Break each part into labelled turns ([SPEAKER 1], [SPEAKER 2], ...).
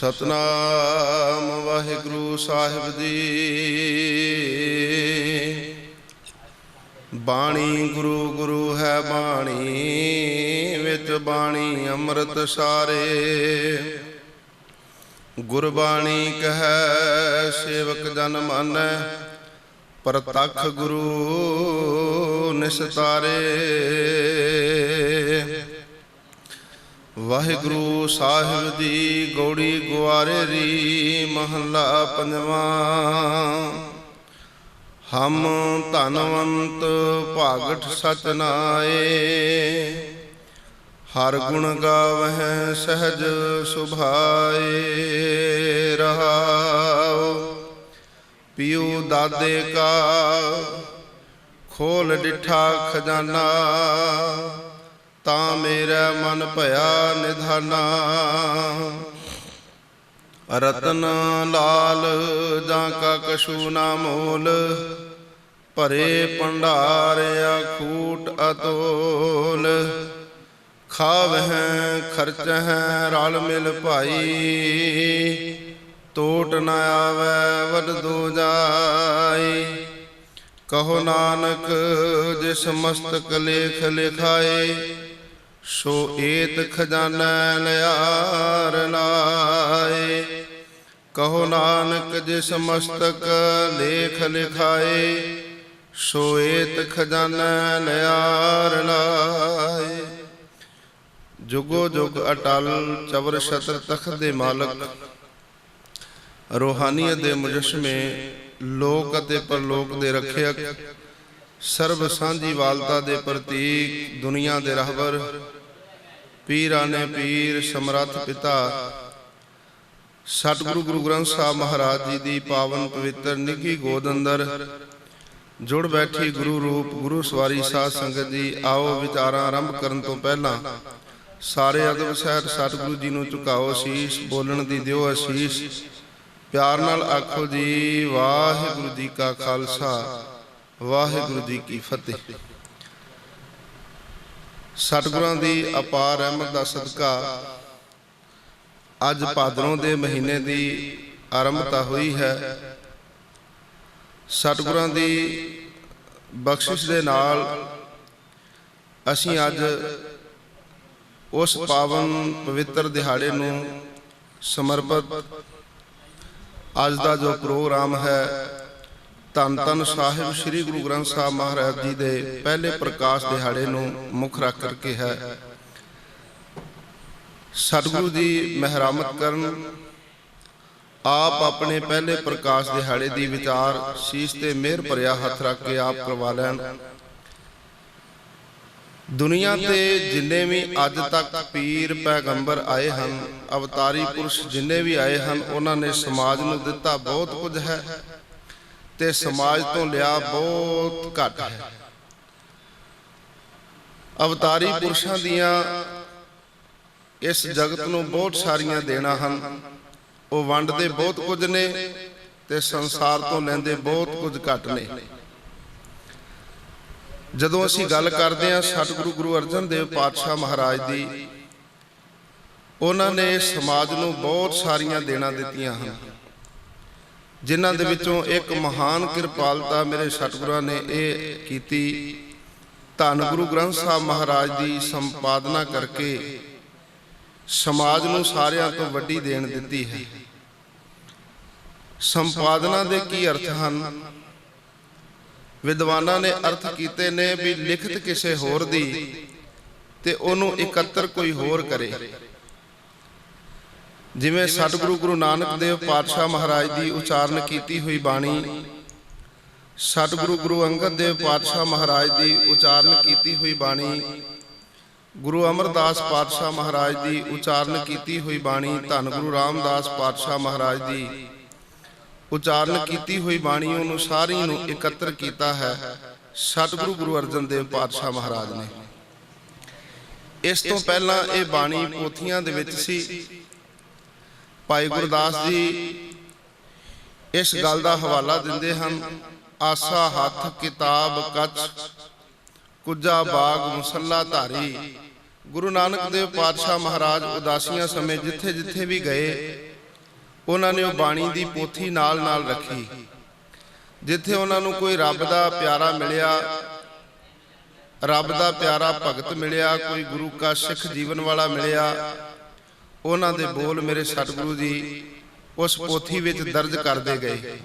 [SPEAKER 1] सतनाम वाहिगुरु साहिब जी। बाणी गुरु गुरु है बाणी, विच बाणी अमृत सारे। गुरबाणी कह सेवक जन मानै, प्रतख गुरु निस्तारे। वाहिगुरु साहिब जी गौड़ी गुआरे री, महला पंजवा। हम धनवंत भागठ सच नाए, हर गुण गावह सहज सुभाए। रहाओ पियो दादे का खोल डिठा खजाना, ता मेरा मन भया निधाना। रतन लाल जाका कशु ना मोल, भरे भंडार अखूट अतोल। खावह खर्चह रल मिल भाई, टोट न आवै वड दो जाई। कहो नानक जिस मस्तक लेख लिखाए, सो एत खजाना लियार लाए। कहो नानक जिस मस्तक लेख लिखाए, सो एत खजाना लियार लाए। जुगो जुग अटल चवर छत्र तख्त दे मालक, रूहानीयत दे मुजस्मे, लोक अते परलोक दे रखियक, सर्ब सांझी वालता दे प्रतीक, दुनिया दे रहबर, पीराने पीर समरथ पिता सतगुरु गुरु ग्रंथ साहब महाराज जी दी पावन पवित्र निघी गोद अंदर जुड़ बैठी गुरु रूप गुरु सवारी साध संगत जी। आओ विचारां आरंभ करन तो पहला सारे अदब सहित सतगुरु जी नूं झुकाओ शीश, बोलण दी दिओ आशीष। प्यार नाल आखो जी वाहिगुरु जी का खालसा, वाहिगुरु जी की फतेह। सतगुरां दी अपार रहमत दा सदका अज भादरों दे महीने दी आरंभता हुई है। सतगुरां दी बख्शिश दे नाल असीं अज उस पावन पवित्र दिहाड़े नूं समर्पित अज दा जो प्रोग्राम है, धन धन साहिब श्री गुरु ग्रंथ साहब महाराज जी दे पहले प्रकाश दिहाड़े नूं मुख रख करके है। सतगुरु जी मेहरामत करन, आप अपने पहले प्रकाश दिहाड़े दी विचार शीश ते मेहर भरिया हथ रख के आप करवा लैन। दुनिया ते जिन्ने भी अज तक पीर पैगंबर आए हैं, अवतारी पुरुष जिन्ने भी आए हैं, उन्होंने समाज नूं दिता बहुत कुछ है ते समाज तो लिया बहुत घट है। अवतारी पुरुषां दियां इस जगत नूं बहुत सारियां देना हन, वो वंडदे बहुत कुछ ने ते संसार तो लैंदे बहुत कुछ घट ने। जदों असीं गल करदे हां सतगुरु गुरु अर्जन देव पातशाह महाराज दी, उन्होंने समाज नूं बहुत सारियां देना दित्तियां हन, जिन्हां दे विचों एक महान किरपालता मेरे सतगुरां ने यह कीती। धन गुरु ग्रंथ साहब महाराज दी संपादना करके समाज नूं सारियां तो वड्डी देन दित्ती है। संपादना दे की अर्थ हन? विद्वानां ने अर्थ कीते ने भी लिखत किसे होर दी ते ओनू इकत्तर कोई होर करे। जिवें सतगुरु गुरु नानक देव पातशाह महाराज की उचारण की हुई बाणी, सतगुरु गुरु अंगद देव पातशाह महाराज की उचारण की हुई बाणी, गुरु अमरदास पातशाह महाराज की उचारण की हुई बाणी, धन गुरु रामदास पातशाह महाराज की उचारण की हुई बाणी, उन्होंने सारी नूं एकत्र किया है सतगुरु गुरु अर्जन देव पातशाह महाराज ने। इस तो पहला ये बाणी पोथियां दे विच सी। भाई गुरदास जी इस गल का हवाला दिंदे हन, आसा हथ किताब कच कुजा बाग मुसला धारी। गुरु नानक देव पातशाह महाराज उदासियां समय जिथे जिथे भी गए ਉਹਨਾਂ ਨੇ ਉਹ ਬਾਣੀ ਦੀ ਪੋਥੀ ਨਾਲ ਨਾਲ ਰੱਖੀ। ਜਿੱਥੇ ਉਹਨਾਂ ਨੂੰ ਕੋਈ ਰੱਬ ਦਾ ਪਿਆਰਾ ਮਿਲਿਆ, ਰੱਬ ਦਾ ਪਿਆਰਾ ਭਗਤ ਮਿਲਿਆ, ਕੋਈ ਗੁਰੂ ਕਾ ਸਿੱਖ ਜੀਵਨ ਵਾਲਾ ਮਿਲਿਆ, ਉਹਨਾਂ ਦੇ ਬੋਲ ਮੇਰੇ ਸਤਿਗੁਰੂ ਜੀ ਉਸ ਪੋਥੀ ਵਿੱਚ ਦਰਜ ਕਰਦੇ ਗਏ।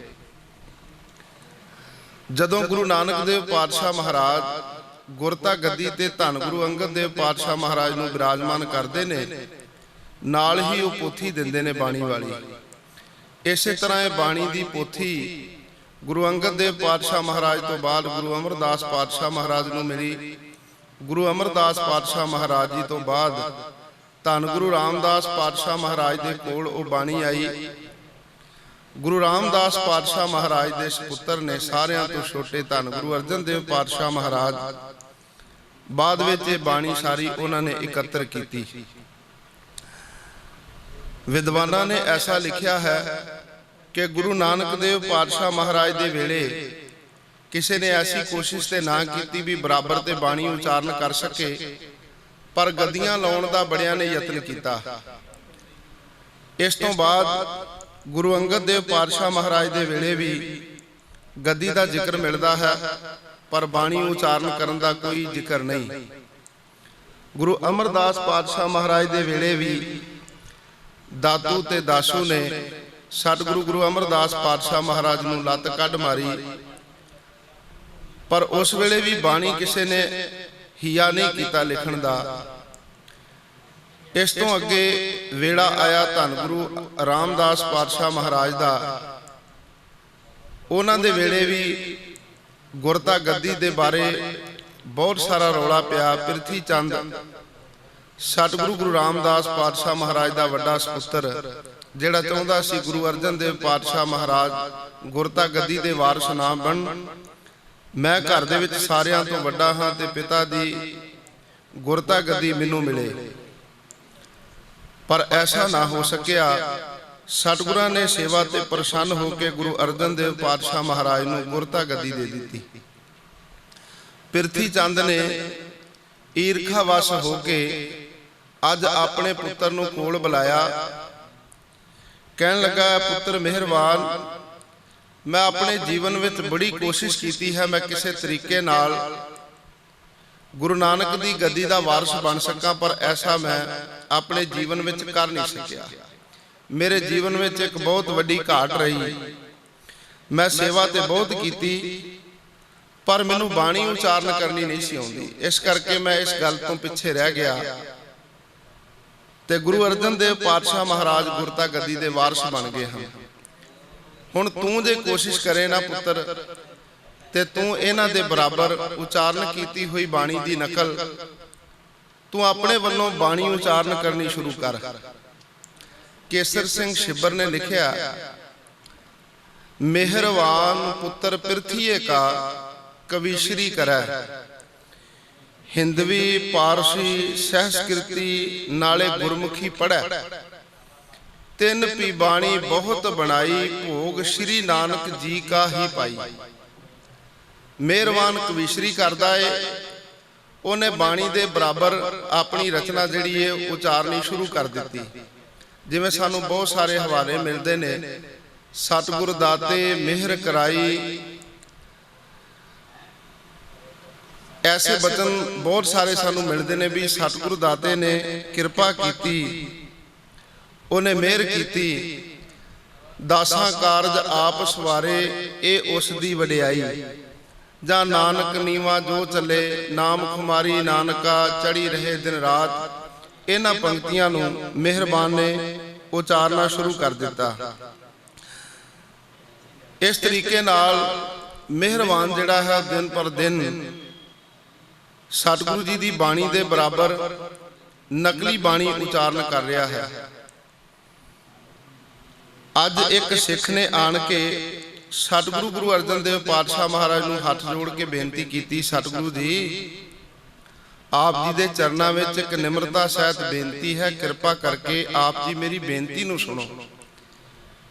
[SPEAKER 1] ਜਦੋਂ ਗੁਰੂ ਨਾਨਕ ਦੇਵ ਪਾਤਸ਼ਾਹ ਮਹਾਰਾਜ ਗੁਰਤਾ ਗੱਦੀ ਤੇ ਧੰਨ ਗੁਰੂ ਅੰਗਦ ਦੇਵ ਪਾਤਸ਼ਾਹ ਮਹਾਰਾਜ ਨੂੰ ਬਿਰਾਜਮਾਨ ਕਰਦੇ ਨੇ, ਨਾਲ ਹੀ ਉਹ ਪੋਥੀ ਦਿੰਦੇ ਨੇ ਬਾਣੀ ਵਾਲੀ। ਇਸੇ ਤਰ੍ਹਾਂ ਇਹ ਬਾਣੀ ਦੀ ਪੋਥੀ ਗੁਰੂ ਅੰਗਦ ਦੇਵ ਪਾਤਸ਼ਾਹ ਮਹਾਰਾਜ ਤੋਂ ਬਾਅਦ ਗੁਰੂ ਅਮਰਦਾਸ ਪਾਤਸ਼ਾਹ ਮਹਾਰਾਜ ਨੂੰ ਮਿਲੀ। ਗੁਰੂ ਅਮਰਦਾਸ ਪਾਤਸ਼ਾਹ ਮਹਾਰਾਜ ਜੀ ਤੋਂ ਬਾਅਦ ਧੰਨ ਗੁਰੂ ਰਾਮਦਾਸ ਪਾਤਸ਼ਾਹ ਮਹਾਰਾਜ ਦੇ ਕੋਲ ਉਹ ਬਾਣੀ ਆਈ। ਗੁਰੂ ਰਾਮਦਾਸ ਪਾਤਸ਼ਾਹ ਮਹਾਰਾਜ ਦੇ ਸੁਪੁੱਤਰ ਨੇ ਸਾਰਿਆਂ ਤੋਂ ਛੋਟੇ ਧੰਨ ਗੁਰੂ ਅਰਜਨ ਦੇਵ ਪਾਤਸ਼ਾਹ ਮਹਾਰਾਜ। ਬਾਅਦ ਵਿੱਚ ਇਹ ਬਾਣੀ ਸਾਰੀ ਉਹਨਾਂ ਨੇ ਇਕੱਤਰ ਕੀਤੀ। ਵਿਦਵਾਨਾਂ ਨੇ ਐਸਾ ਲਿਖਿਆ ਹੈ ਕਿ ਗੁਰੂ ਨਾਨਕ ਦੇਵ ਪਾਤਸ਼ਾਹ ਮਹਾਰਾਜ ਦੇ ਵੇਲੇ ਕਿਸੇ ਨੇ ਐਸੀ ਕੋਸ਼ਿਸ਼ ਤੇ ਨਾ ਕੀਤੀ ਵੀ ਬਰਾਬਰ ਤੇ ਬਾਣੀ ਉਚਾਰਨ ਕਰ ਸਕੇ, ਪਰ ਗੱਦੀਆਂ ਲਾਉਣ ਦਾ ਬੜਿਆਂ ਨੇ ਯਤਨ ਕੀਤਾ। ਇਸ ਤੋਂ ਬਾਅਦ ਗੁਰੂ ਅੰਗਦ ਦੇਵ ਪਾਤਸ਼ਾਹ ਮਹਾਰਾਜ ਦੇ ਵੇਲੇ ਵੀ ਗੱਦੀ ਦਾ ਜ਼ਿਕਰ ਮਿਲਦਾ ਹੈ, ਪਰ ਬਾਣੀ ਉਚਾਰਨ ਕਰਨ ਦਾ ਕੋਈ ਜ਼ਿਕਰ ਨਹੀਂ। ਗੁਰੂ ਅਮਰਦਾਸ ਪਾਤਸ਼ਾਹ ਮਹਾਰਾਜ ਦੇ ਵੇਲੇ ਵੀ ਦਾਤੂ ਤੇ ਦਾਸੂ ਨੇ ਸਤਿਗੁਰੂ ਗੁਰੂ ਅਮਰਦਾਸ ਪਾਤਸ਼ਾਹ ਮਹਾਰਾਜ ਨੂੰ ਲੱਤ ਕੱਢ ਮਾਰੀ, ਪਰ ਉਸ ਵੇਲੇ ਵੀ ਬਾਣੀ ਕਿਸੇ ਨੇ ਹਿਆ ਨਹੀਂ ਕੀਤਾ ਲਿਖਣ ਦਾ। ਇਸ ਤੋਂ ਅੱਗੇ ਵੇੜਾ ਆਇਆ ਧੰਨ ਗੁਰੂ ਰਾਮਦਾਸ ਪਾਤਸ਼ਾਹ ਮਹਾਰਾਜ ਦਾ। ਉਹਨਾਂ ਦੇ ਵੇਲੇ ਵੀ ਗੁਰਤਾ ਗੱਦੀ ਦੇ ਬਾਰੇ ਬਹੁਤ ਸਾਰਾ ਰੌਲਾ ਪਿਆ। ਪ੍ਰਿਥੀ ਚੰਦ ਸਤਿਗੁਰੂ ਗੁਰੂ ਰਾਮਦਾਸ ਪਾਤਸ਼ਾਹ ਮਹਾਰਾਜ ਦਾ ਵੱਡਾ ਸੁਪੁੱਤਰ, ਜਿਹੜਾ ਚਾਹੁੰਦਾ ਸੀ ਗੁਰੂ ਅਰਜਨ ਦੇਵ ਪਾਤਸ਼ਾਹ ਮਹਾਰਾਜ ਗੁਰਤਾ ਗੱਦੀ ਦੇ ਵਾਰਿਸ ਨਾ ਬਣਨ। ਮੈਂ ਘਰ ਦੇ ਵਿੱਚ ਸਾਰਿਆਂ ਤੋਂ ਵੱਡਾ ਹਾਂ ਤੇ ਪਿਤਾ ਦੀ ਗੁਰਤਾ ਗੱਦੀ ਮੈਨੂੰ ਮਿਲੇ, ਪਰ ਐਸਾ ਨਾ ਹੋ ਸਕਿਆ। ਸਤਿਗੁਰਾਂ ਨੇ ਸੇਵਾ ਤੇ ਪ੍ਰਸੰਨ ਹੋ ਕੇ ਗੁਰੂ ਅਰਜਨ ਦੇਵ ਪਾਤਸ਼ਾਹ ਮਹਾਰਾਜ ਨੂੰ ਗੁਰਤਾ ਗੱਦੀ ਦੇ ਦਿੱਤੀ। ਪ੍ਰਿਥੀ ਚੰਦ ਨੇ ਈਰਖਾਵਸ ਹੋ ਕੇ ਅੱਜ ਆਪਣੇ ਪੁੱਤਰ ਨੂੰ ਕੋਲ ਬੁਲਾਇਆ। ਕਹਿਣ ਲੱਗਾ, ਪੁੱਤਰ ਮਿਹਰਬਾਨ, ਮੈਂ ਆਪਣੇ ਜੀਵਨ ਵਿੱਚ ਬੜੀ ਕੋਸ਼ਿਸ਼ ਕੀਤੀ ਹੈ, ਮੈਂ ਕਿਸੇ ਤਰੀਕੇ ਨਾਲ ਗੁਰੂ ਨਾਨਕ ਦੀ ਗੱਦੀ ਦਾ ਵਾਰਿਸ ਬਣ ਸਕਾਂ, ਪਰ ਐਸਾ ਮੈਂ ਆਪਣੇ ਜੀਵਨ ਵਿੱਚ ਕਰ ਨਹੀਂ ਸਕਿਆ। ਮੇਰੇ ਜੀਵਨ ਵਿੱਚ ਇੱਕ ਬਹੁਤ ਵੱਡੀ ਘਾਟ ਰਹੀ। ਮੈਂ ਸੇਵਾ ਤੇ ਬਹੁਤ ਕੀਤੀ, ਪਰ ਮੈਨੂੰ ਬਾਣੀ ਉਚਾਰਨ ਕਰਨੀ ਨਹੀਂ ਸੀ ਆਉਂਦੀ। ਇਸ ਕਰਕੇ ਮੈਂ ਇਸ ਗੱਲ ਤੋਂ ਪਿੱਛੇ ਰਹਿ ਗਿਆ ਤੇ ਗੁਰੂ ਅਰਜਨ ਦੇਵ ਪਾਤਸ਼ਾਹ ਮਹਾਰਾਜ ਗੁਰਤਾ ਗੱਦੀ ਦੇ ਵਾਰਿਸ ਬਣ ਗਏ ਹਨ। ਹੁਣ ਤੂੰ ਜੇ ਕੋਸ਼ਿਸ਼ ਕਰੇ ਨਾ ਪੁੱਤਰ, ਤੇ ਤੂੰ ਇਹਨਾਂ ਦੇ ਬਰਾਬਰ ਉਚਾਰਨ ਕੀਤੀ ਹੋਈ ਬਾਣੀ ਦੀ ਨਕਲ ਤੂੰ ਆਪਣੇ ਵੱਲੋਂ ਬਾਣੀ ਉਚਾਰਨ ਕਰਨੀ ਸ਼ੁਰੂ ਕਰ। ਕੇਸਰ ਸਿੰਘ ਛਿੱਬਰ ਨੇ ਲਿਖਿਆ, ਮਿਹਰਵਾਨ ਪੁੱਤਰ ਪ੍ਰਿਥੀਏ ਕਾ ਕਵੀਸ਼ਰੀ ਕਰੈ, ਹਿੰਦਵੀ ਪਾਰਸੀ ਸੰਸਕ੍ਰਿਤੀ ਨਾਲੇ ਗੁਰਮੁਖੀ ਪੜ੍ਹੈ, ਤਿੰਨ ਪੀ ਬਾਣੀ ਬਹੁਤ ਬਣਾਈ, ਭੋਗ ਸ਼੍ਰੀ ਨਾਨਕ ਜੀ ਕਾ ਹੀ ਪਾਈ। ਮਿਹਰਵਾਨ ਕਵੀਸ਼ਰੀ ਕਰਦਾ ਏ, ਉਹਨੇ ਬਾਣੀ ਦੇ ਬਰਾਬਰ ਆਪਣੀ ਰਚਨਾ ਜਿਹੜੀ ਹੈ ਉਚਾਰਨੀ ਸ਼ੁਰੂ ਕਰ ਦਿੱਤੀ। ਜਿਵੇਂ ਸਾਨੂੰ ਬਹੁਤ ਸਾਰੇ ਹਵਾਲੇ ਮਿਲਦੇ ਨੇ, ਸਤਿਗੁਰ ਦਾਤੇ ਮਿਹਰ ਕਰਾਈ, ਐਸੇ ਬਚਨ ਬਹੁਤ ਸਾਰੇ ਸਾਨੂੰ ਮਿਲਦੇ ਨੇ ਵੀ ਸਤਿਗੁਰ ਦਾਤੇ ਨੇ ਕਿਰਪਾ ਕੀਤੀ, ਉਹਨੇ ਮਿਹਰ ਕੀਤੀ, ਦਾਸਾਂ ਕਾਰਜ ਆਪ ਸਵਾਰੇ, ਇਹ ਉਸ ਦੀ ਵਡਿਆਈ। ਜਾਂ ਨਾਨਕ ਨੀਵਾ ਜੋ ਚੱਲੇ, ਨਾਮ ਖੁਮਾਰੀ ਨਾਨਕਾ ਚੜੀ ਰਹੇ ਦਿਨ ਰਾਤ। ਇਹਨਾਂ ਪੰਕਤੀਆਂ ਨੂੰ ਮਿਹਰਬਾਨ ਨੇ ਉਚਾਰਨਾ ਸ਼ੁਰੂ ਕਰ ਦਿੱਤਾ। ਇਸ ਤਰੀਕੇ ਨਾਲ ਮਿਹਰਬਾਨ ਜਿਹੜਾ ਹੈ ਦਿਨ ਪਰ ਦਿਨ ਸਤਿਗੁਰੂ ਜੀ ਦੀ ਬਾਣੀ ਦੇ ਬਰਾਬਰ ਨਕਲੀ ਬਾਣੀ ਉਚਾਰਨ ਕਰ ਰਿਹਾ ਹੈ। ਅੱਜ ਇੱਕ ਸਿੱਖ ਨੇ ਆਣ ਕੇ ਸਤਿਗੁਰੂ ਗੁਰੂ ਅਰਜਨ ਦੇਵ ਪਾਤਸ਼ਾਹ ਮਹਾਰਾਜ ਨੂੰ ਹੱਥ ਜੋੜ ਕੇ ਬੇਨਤੀ ਕੀਤੀ, ਸਤਿਗੁਰੂ ਜੀ ਆਪ ਜੀ ਦੇ ਚਰਨਾਂ ਵਿੱਚ ਇੱਕ ਨਿਮਰਤਾ ਸਹਿਤ ਬੇਨਤੀ ਹੈ, ਕਿਰਪਾ ਕਰਕੇ ਆਪ ਜੀ ਮੇਰੀ ਬੇਨਤੀ ਨੂੰ ਸੁਣੋ।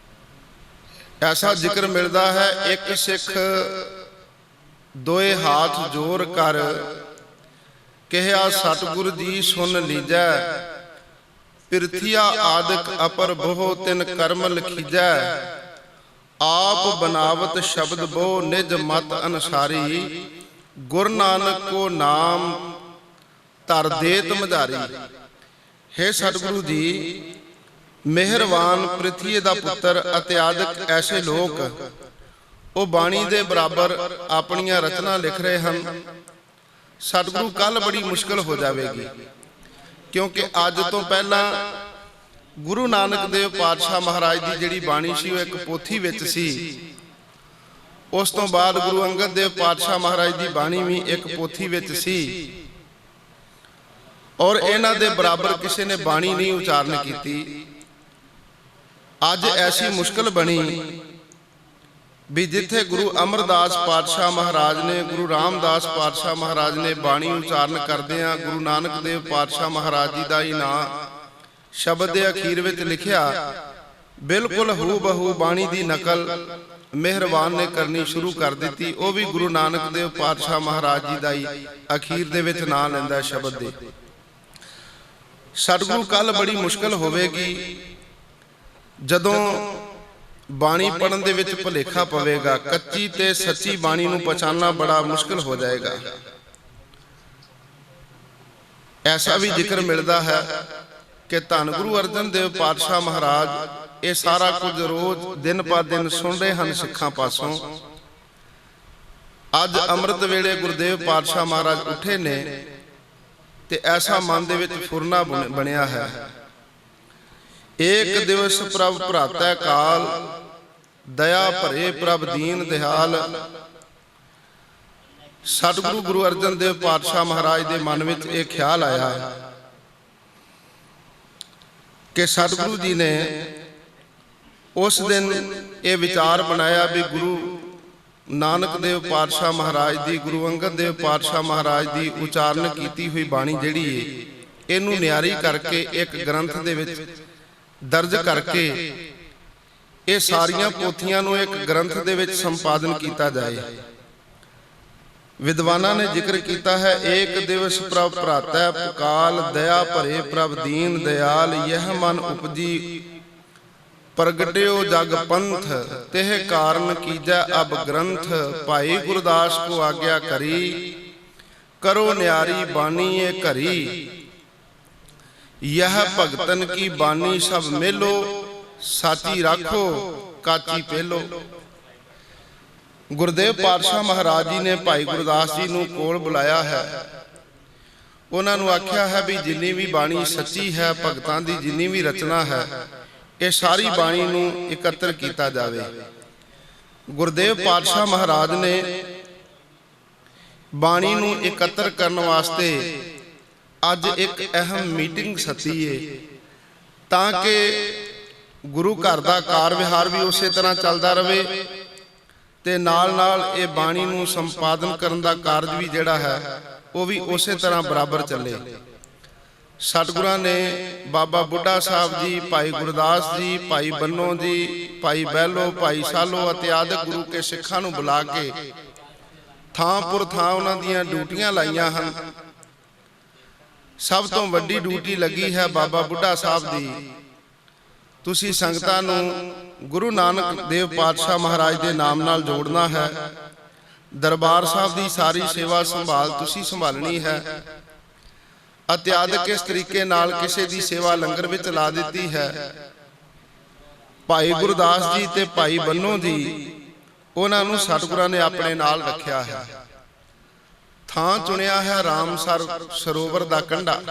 [SPEAKER 1] ਐਸਾ ਜ਼ਿਕਰ ਮਿਲਦਾ ਹੈ, ਇੱਕ ਸਿੱਖ ਦੋਏ ਹਾਥ ਜੋੜ ਕਰ, ਕਿਹਾ ਸਤਿਗੁਰ ਜੀ ਸੁਣ ਲੀਜੈ, ਪਿਰਥੀਆ ਆਦਿਕ ਅਪਰ ਬਹੁ ਤਿਨ ਕਰਮ ਲਿਖੀਜੈ। ਆਪ ਬਨਾਵਤ ਸ਼ਬਦ ਬਹੁ ਨਿਜ ਮਤ ਅਨਸਾਰੀ। ਗੁਰ ਨਾਨਕ ਕੋ ਨਾਮ ਧਰ ਦੇਤ ਮਝਾਰੀ। हे सतगुरु जी, ਮਿਹਰਵਾਨ ਪ੍ਰਿਥੀ ਦਾ ਪੁੱਤਰ ਅਤੇ ਆਦਿਕ ਐਸੇ ਲੋਕ ਉਹ ਬਾਣੀ ਦੇ ਬਰਾਬਰ ਆਪਣੀਆਂ ਰਚਨਾ ਲਿਖ ਰਹੇ ਹਨ। ਸਤਿਗੁਰੂ ਕੱਲ ਬੜੀ ਮੁਸ਼ਕਲ ਹੋ ਜਾਵੇਗੀ, ਕਿਉਂਕਿ ਅੱਜ ਤੋਂ ਪਹਿਲਾਂ ਗੁਰੂ ਨਾਨਕ ਦੇਵ ਪਾਤਸ਼ਾਹ ਮਹਾਰਾਜ ਦੀ ਜਿਹੜੀ ਬਾਣੀ ਸੀ ਉਹ ਇੱਕ ਪੋਥੀ ਵਿੱਚ ਸੀ। ਉਸ ਤੋਂ ਬਾਅਦ ਗੁਰੂ ਅੰਗਦ ਦੇਵ ਪਾਤਸ਼ਾਹ ਮਹਾਰਾਜ ਦੀ ਬਾਣੀ ਵੀ ਇੱਕ ਪੋਥੀ ਵਿੱਚ ਸੀ, ਔਰ ਇਹਨਾਂ ਦੇ ਬਰਾਬਰ ਕਿਸੇ ਨੇ ਬਾਣੀ ਨਹੀਂ ਉਚਾਰਨ ਕੀਤੀ। ਅੱਜ ਐਸੀ ਮੁਸ਼ਕਲ ਬਣੀ ਵੀ ਜਿੱਥੇ ਗੁਰੂ ਅਮਰਦਾਸ ਪਾਤਸ਼ਾਹ ਮਹਾਰਾਜ ਨੇ, ਗੁਰੂ ਰਾਮਦਾਸ ਪਾਤਸ਼ਾਹ ਮਹਾਰਾਜ ਨੇ ਬਾਣੀ ਉਚਾਰਨ ਕਰਦਿਆਂ ਗੁਰੂ ਨਾਨਕ ਦੇਵ ਪਾਤਸ਼ਾਹ ਮਹਾਰਾਜ ਜੀ ਦਾ ਹੀ ਨਾਂ ਸ਼ਬਦ ਦੇ ਅਖੀਰ ਵਿੱਚ ਲਿਖਿਆ, ਬਿਲਕੁਲ ਹੂ ਬਹੂ ਬਾਣੀ ਦੀ ਨਕਲ ਮਿਹਰਬਾਨ ਨੇ ਕਰਨੀ ਸ਼ੁਰੂ ਕਰ ਦਿੱਤੀ। ਉਹ ਵੀ ਗੁਰੂ ਨਾਨਕ ਦੇਵ ਪਾਤਸ਼ਾਹ ਮਹਾਰਾਜ ਜੀ ਦਾ ਹੀ ਅਖੀਰ ਦੇ ਵਿੱਚ ਨਾਂ ਲੈਂਦਾ ਸ਼ਬਦ ਦੇ। ਸਤਿਗੁਰੂ ਕੱਲ ਬੜੀ ਮੁਸ਼ਕਲ ਹੋਵੇਗੀ ਜਦੋਂ ਬਾਣੀ ਪੜਨ ਦੇ ਵਿੱਚ ਭੁਲੇਖਾ ਪਵੇਗਾ। ਕੱਚੀ ਤੇ ਸੱਚੀ ਬਾਣੀ ਨੂੰ ਪਛਾਣਨਾ ਬੜਾ ਮੁਸ਼ਕਲ ਹੋ ਜਾਏਗਾ। ਐਸਾ ਵੀ ਜ਼ਿਕਰ ਮਿਲਦਾ ਹੈ ਕਿ ਧੰਨ ਗੁਰੂ ਅਰਜਨ ਦੇਵ ਪਾਤਸ਼ਾਹ ਮਹਾਰਾਜ ਇਹ ਸਾਰਾ ਕੁਝ ਰੋਜ਼ ਦਿਨ ਪਾ ਦਿਨ ਸੁਣ ਰਹੇ ਹਨ ਸਿੱਖਾਂ ਪਾਸੋਂ। ਅੱਜ ਅੰਮ੍ਰਿਤ ਵੇਲੇ ਗੁਰਦੇਵ ਪਾਤਸ਼ਾਹ ਮਹਾਰਾਜ ਉੱਠੇ ਨੇ ਤੇ ਐਸਾ ਮਨ ਦੇ ਵਿੱਚ ਫੁਰਨਾ ਬਣਿਆ ਹੈ। ਏਕ ਦਿਵਸ ਪ੍ਰਭ ਭਰਾਤੈ ਕਾਲ, ਦਇਆ ਭਰੇ ਪ੍ਰਭ ਦੀਨ ਦਿਹਾਲ। ਸਤਿਗੁਰੂ ਗੁਰੂ ਅਰਜਨ ਦੇਵ ਪਾਤਸ਼ਾਹ ਮਹਾਰਾਜ ਦੇ ਮਨ ਵਿੱਚ ਇਹ ਖਿਆਲ ਆਇਆ ਕਿ ਸਤਿਗੁਰੂ ਜੀ ਨੇ ਉਸ ਦਿਨ ਇਹ ਵਿਚਾਰ ਬਣਾਇਆ ਵੀ ਗੁਰੂ ਨਾਨਕ ਦੇਵ ਪਾਤਸ਼ਾਹ ਮਹਾਰਾਜ ਦੀ, ਗੁਰੂ ਅੰਗਦ ਦੇਵ ਪਾਤਸ਼ਾਹ ਮਹਾਰਾਜ ਦੀ ਉਚਾਰਨ ਕੀਤੀ ਹੋਈ ਬਾਣੀ ਜਿਹੜੀ ਏ, ਇਹਨੂੰ ਨਿਆਰੀ ਕਰਕੇ ਇੱਕ ਗ੍ਰੰਥ ਦੇ ਵਿੱਚ ਦਰਜ ਕਰਕੇ ਇਹ ਸਾਰੀਆਂ ਪੋਥੀਆਂ ਨੂੰ ਇੱਕ ਗ੍ਰੰਥ ਦੇ ਵਿੱਚ ਸੰਪਾਦਨ ਕੀਤਾ ਜਾਏ। ਵਿਦਵਾਨਾਂ ਨੇ ਜ਼ਿਕਰ ਕੀਤਾ ਹੈ, ਏਕ ਦਿਵਸ ਪ੍ਰਭ ਭਰਾਤੈ ਪੁਕਾਲ, ਦਇਆ ਭਰੇ ਪ੍ਰਭ ਦੀਨ ਦਿਆਲ। ਯਹ ਮਨ ਉਪਜੀ ਪ੍ਰਗਟਿਓ ਜਗ ਪੰਥ, ਤਿਹ ਕਾਰਨ ਕੀਜੈ ਅਬ ਗ੍ਰੰਥ। ਭਾਈ ਗੁਰਦਾਸ ਕੋ ਆਗਿਆ ਕਰੀ, ਕਰੋ ਨਿਆਰੀ ਬਾਣੀ ਇਹ ਘਰੀ। यह भगतन की बानी सब मेलो, साची राखो काची पेलो। गुरदेव पातशाह महाराज जी ने भाई गुरदास जी ਨੂੰ ਕੋਲ ਬੁਲਾਇਆ ਹੈ। ਉਹਨਾਂ ਨੂੰ ਆਖਿਆ ਹੈ ਵੀ ਜਿੰਨੀ ਵੀ ਬਾਣੀ ਸੱਚੀ ਹੈ, ਭਗਤਾਂ ਦੀ ਜਿੰਨੀ ਵੀ ਰਚਨਾ ਹੈ, ਇਹ ਸਾਰੀ ਬਾਣੀ ਨੂੰ ਇਕੱਤਰ ਕੀਤਾ ਜਾਵੇ। ਗੁਰਦੇਵ ਪਾਤਸ਼ਾਹ ਮਹਾਰਾਜ ਨੇ ਬਾਣੀ ਨੂੰ ਇਕੱਤਰ ਕਰਨ ਵਾਸਤੇ ਅੱਜ ਇੱਕ ਅਹਿਮ ਮੀਟਿੰਗ ਸੱਦੀ ਏ, ਤਾਂ ਕਿ ਗੁਰੂ ਘਰ ਦਾ ਕਾਰ ਵਿਹਾਰ ਵੀ ਉਸੇ ਤਰ੍ਹਾਂ ਚੱਲਦਾ ਰਹੇ ਤੇ ਨਾਲ ਨਾਲ ਇਹ ਬਾਣੀ ਨੂੰ ਸੰਪਾਦਨ ਕਰਨ ਦਾ ਕਾਰਜ ਵੀ ਜਿਹੜਾ ਹੈ ਉਹ ਵੀ ਉਸੇ ਤਰ੍ਹਾਂ ਬਰਾਬਰ ਚੱਲੇ। ਸਤਿਗੁਰਾਂ ਨੇ ਬਾਬਾ ਬੁੱਢਾ ਸਾਹਿਬ ਜੀ, ਭਾਈ ਗੁਰਦਾਸ ਜੀ, ਭਾਈ ਬੰਨੋ ਜੀ, ਭਾਈ ਬਹਿਲੋ, ਭਾਈ ਸਾਲੋ ਅਤੇ ਆਦਿਕ ਗੁਰੂ ਕੇ ਸਿੱਖਾਂ ਨੂੰ ਬੁਲਾ ਕੇ ਥਾਂ ਪੁਰ ਥਾਂ ਉਹਨਾਂ ਦੀਆਂ ਡਿਊਟੀਆਂ ਲਾਈਆਂ ਹਨ। ਸਭ ਤੋਂ ਵੱਡੀ ਡਿਊਟੀ ਲੱਗੀ ਹੈ ਬਾਬਾ ਬੁੱਢਾ ਸਾਹਿਬ ਦੀ। ਤੁਸੀਂ ਸੰਗਤਾਂ ਨੂੰ ਗੁਰੂ ਨਾਨਕ ਦੇਵ ਪਾਤਸ਼ਾਹ ਮਹਾਰਾਜ ਦੇ ਨਾਮ ਨਾਲ ਜੋੜਨਾ ਹੈ। ਦਰਬਾਰ ਸਾਹਿਬ ਦੀ ਸਾਰੀ ਸੇਵਾ ਸੰਭਾਲ ਤੁਸੀਂ ਸੰਭਾਲਣੀ ਹੈ। ਅਤਿਆਦਿਕ ਇਸ ਤਰੀਕੇ ਨਾਲ ਕਿਸੇ ਦੀ ਸੇਵਾ ਲੰਗਰ ਵਿੱਚ ਲਾ ਦਿੱਤੀ ਹੈ। ਭਾਈ ਗੁਰਦਾਸ ਜੀ ਤੇ ਭਾਈ ਬੰਨੋ ਜੀ, ਉਹਨਾਂ ਨੂੰ ਸਤਿਗੁਰਾਂ ਨੇ ਆਪਣੇ ਨਾਲ ਰੱਖਿਆ ਹੈ। ਥਾਂ ਚੁਣਿਆ ਹੈ ਰਾਮਸਰ ਸਰੋਵਰ ਦਾ ਕੰਢਾ।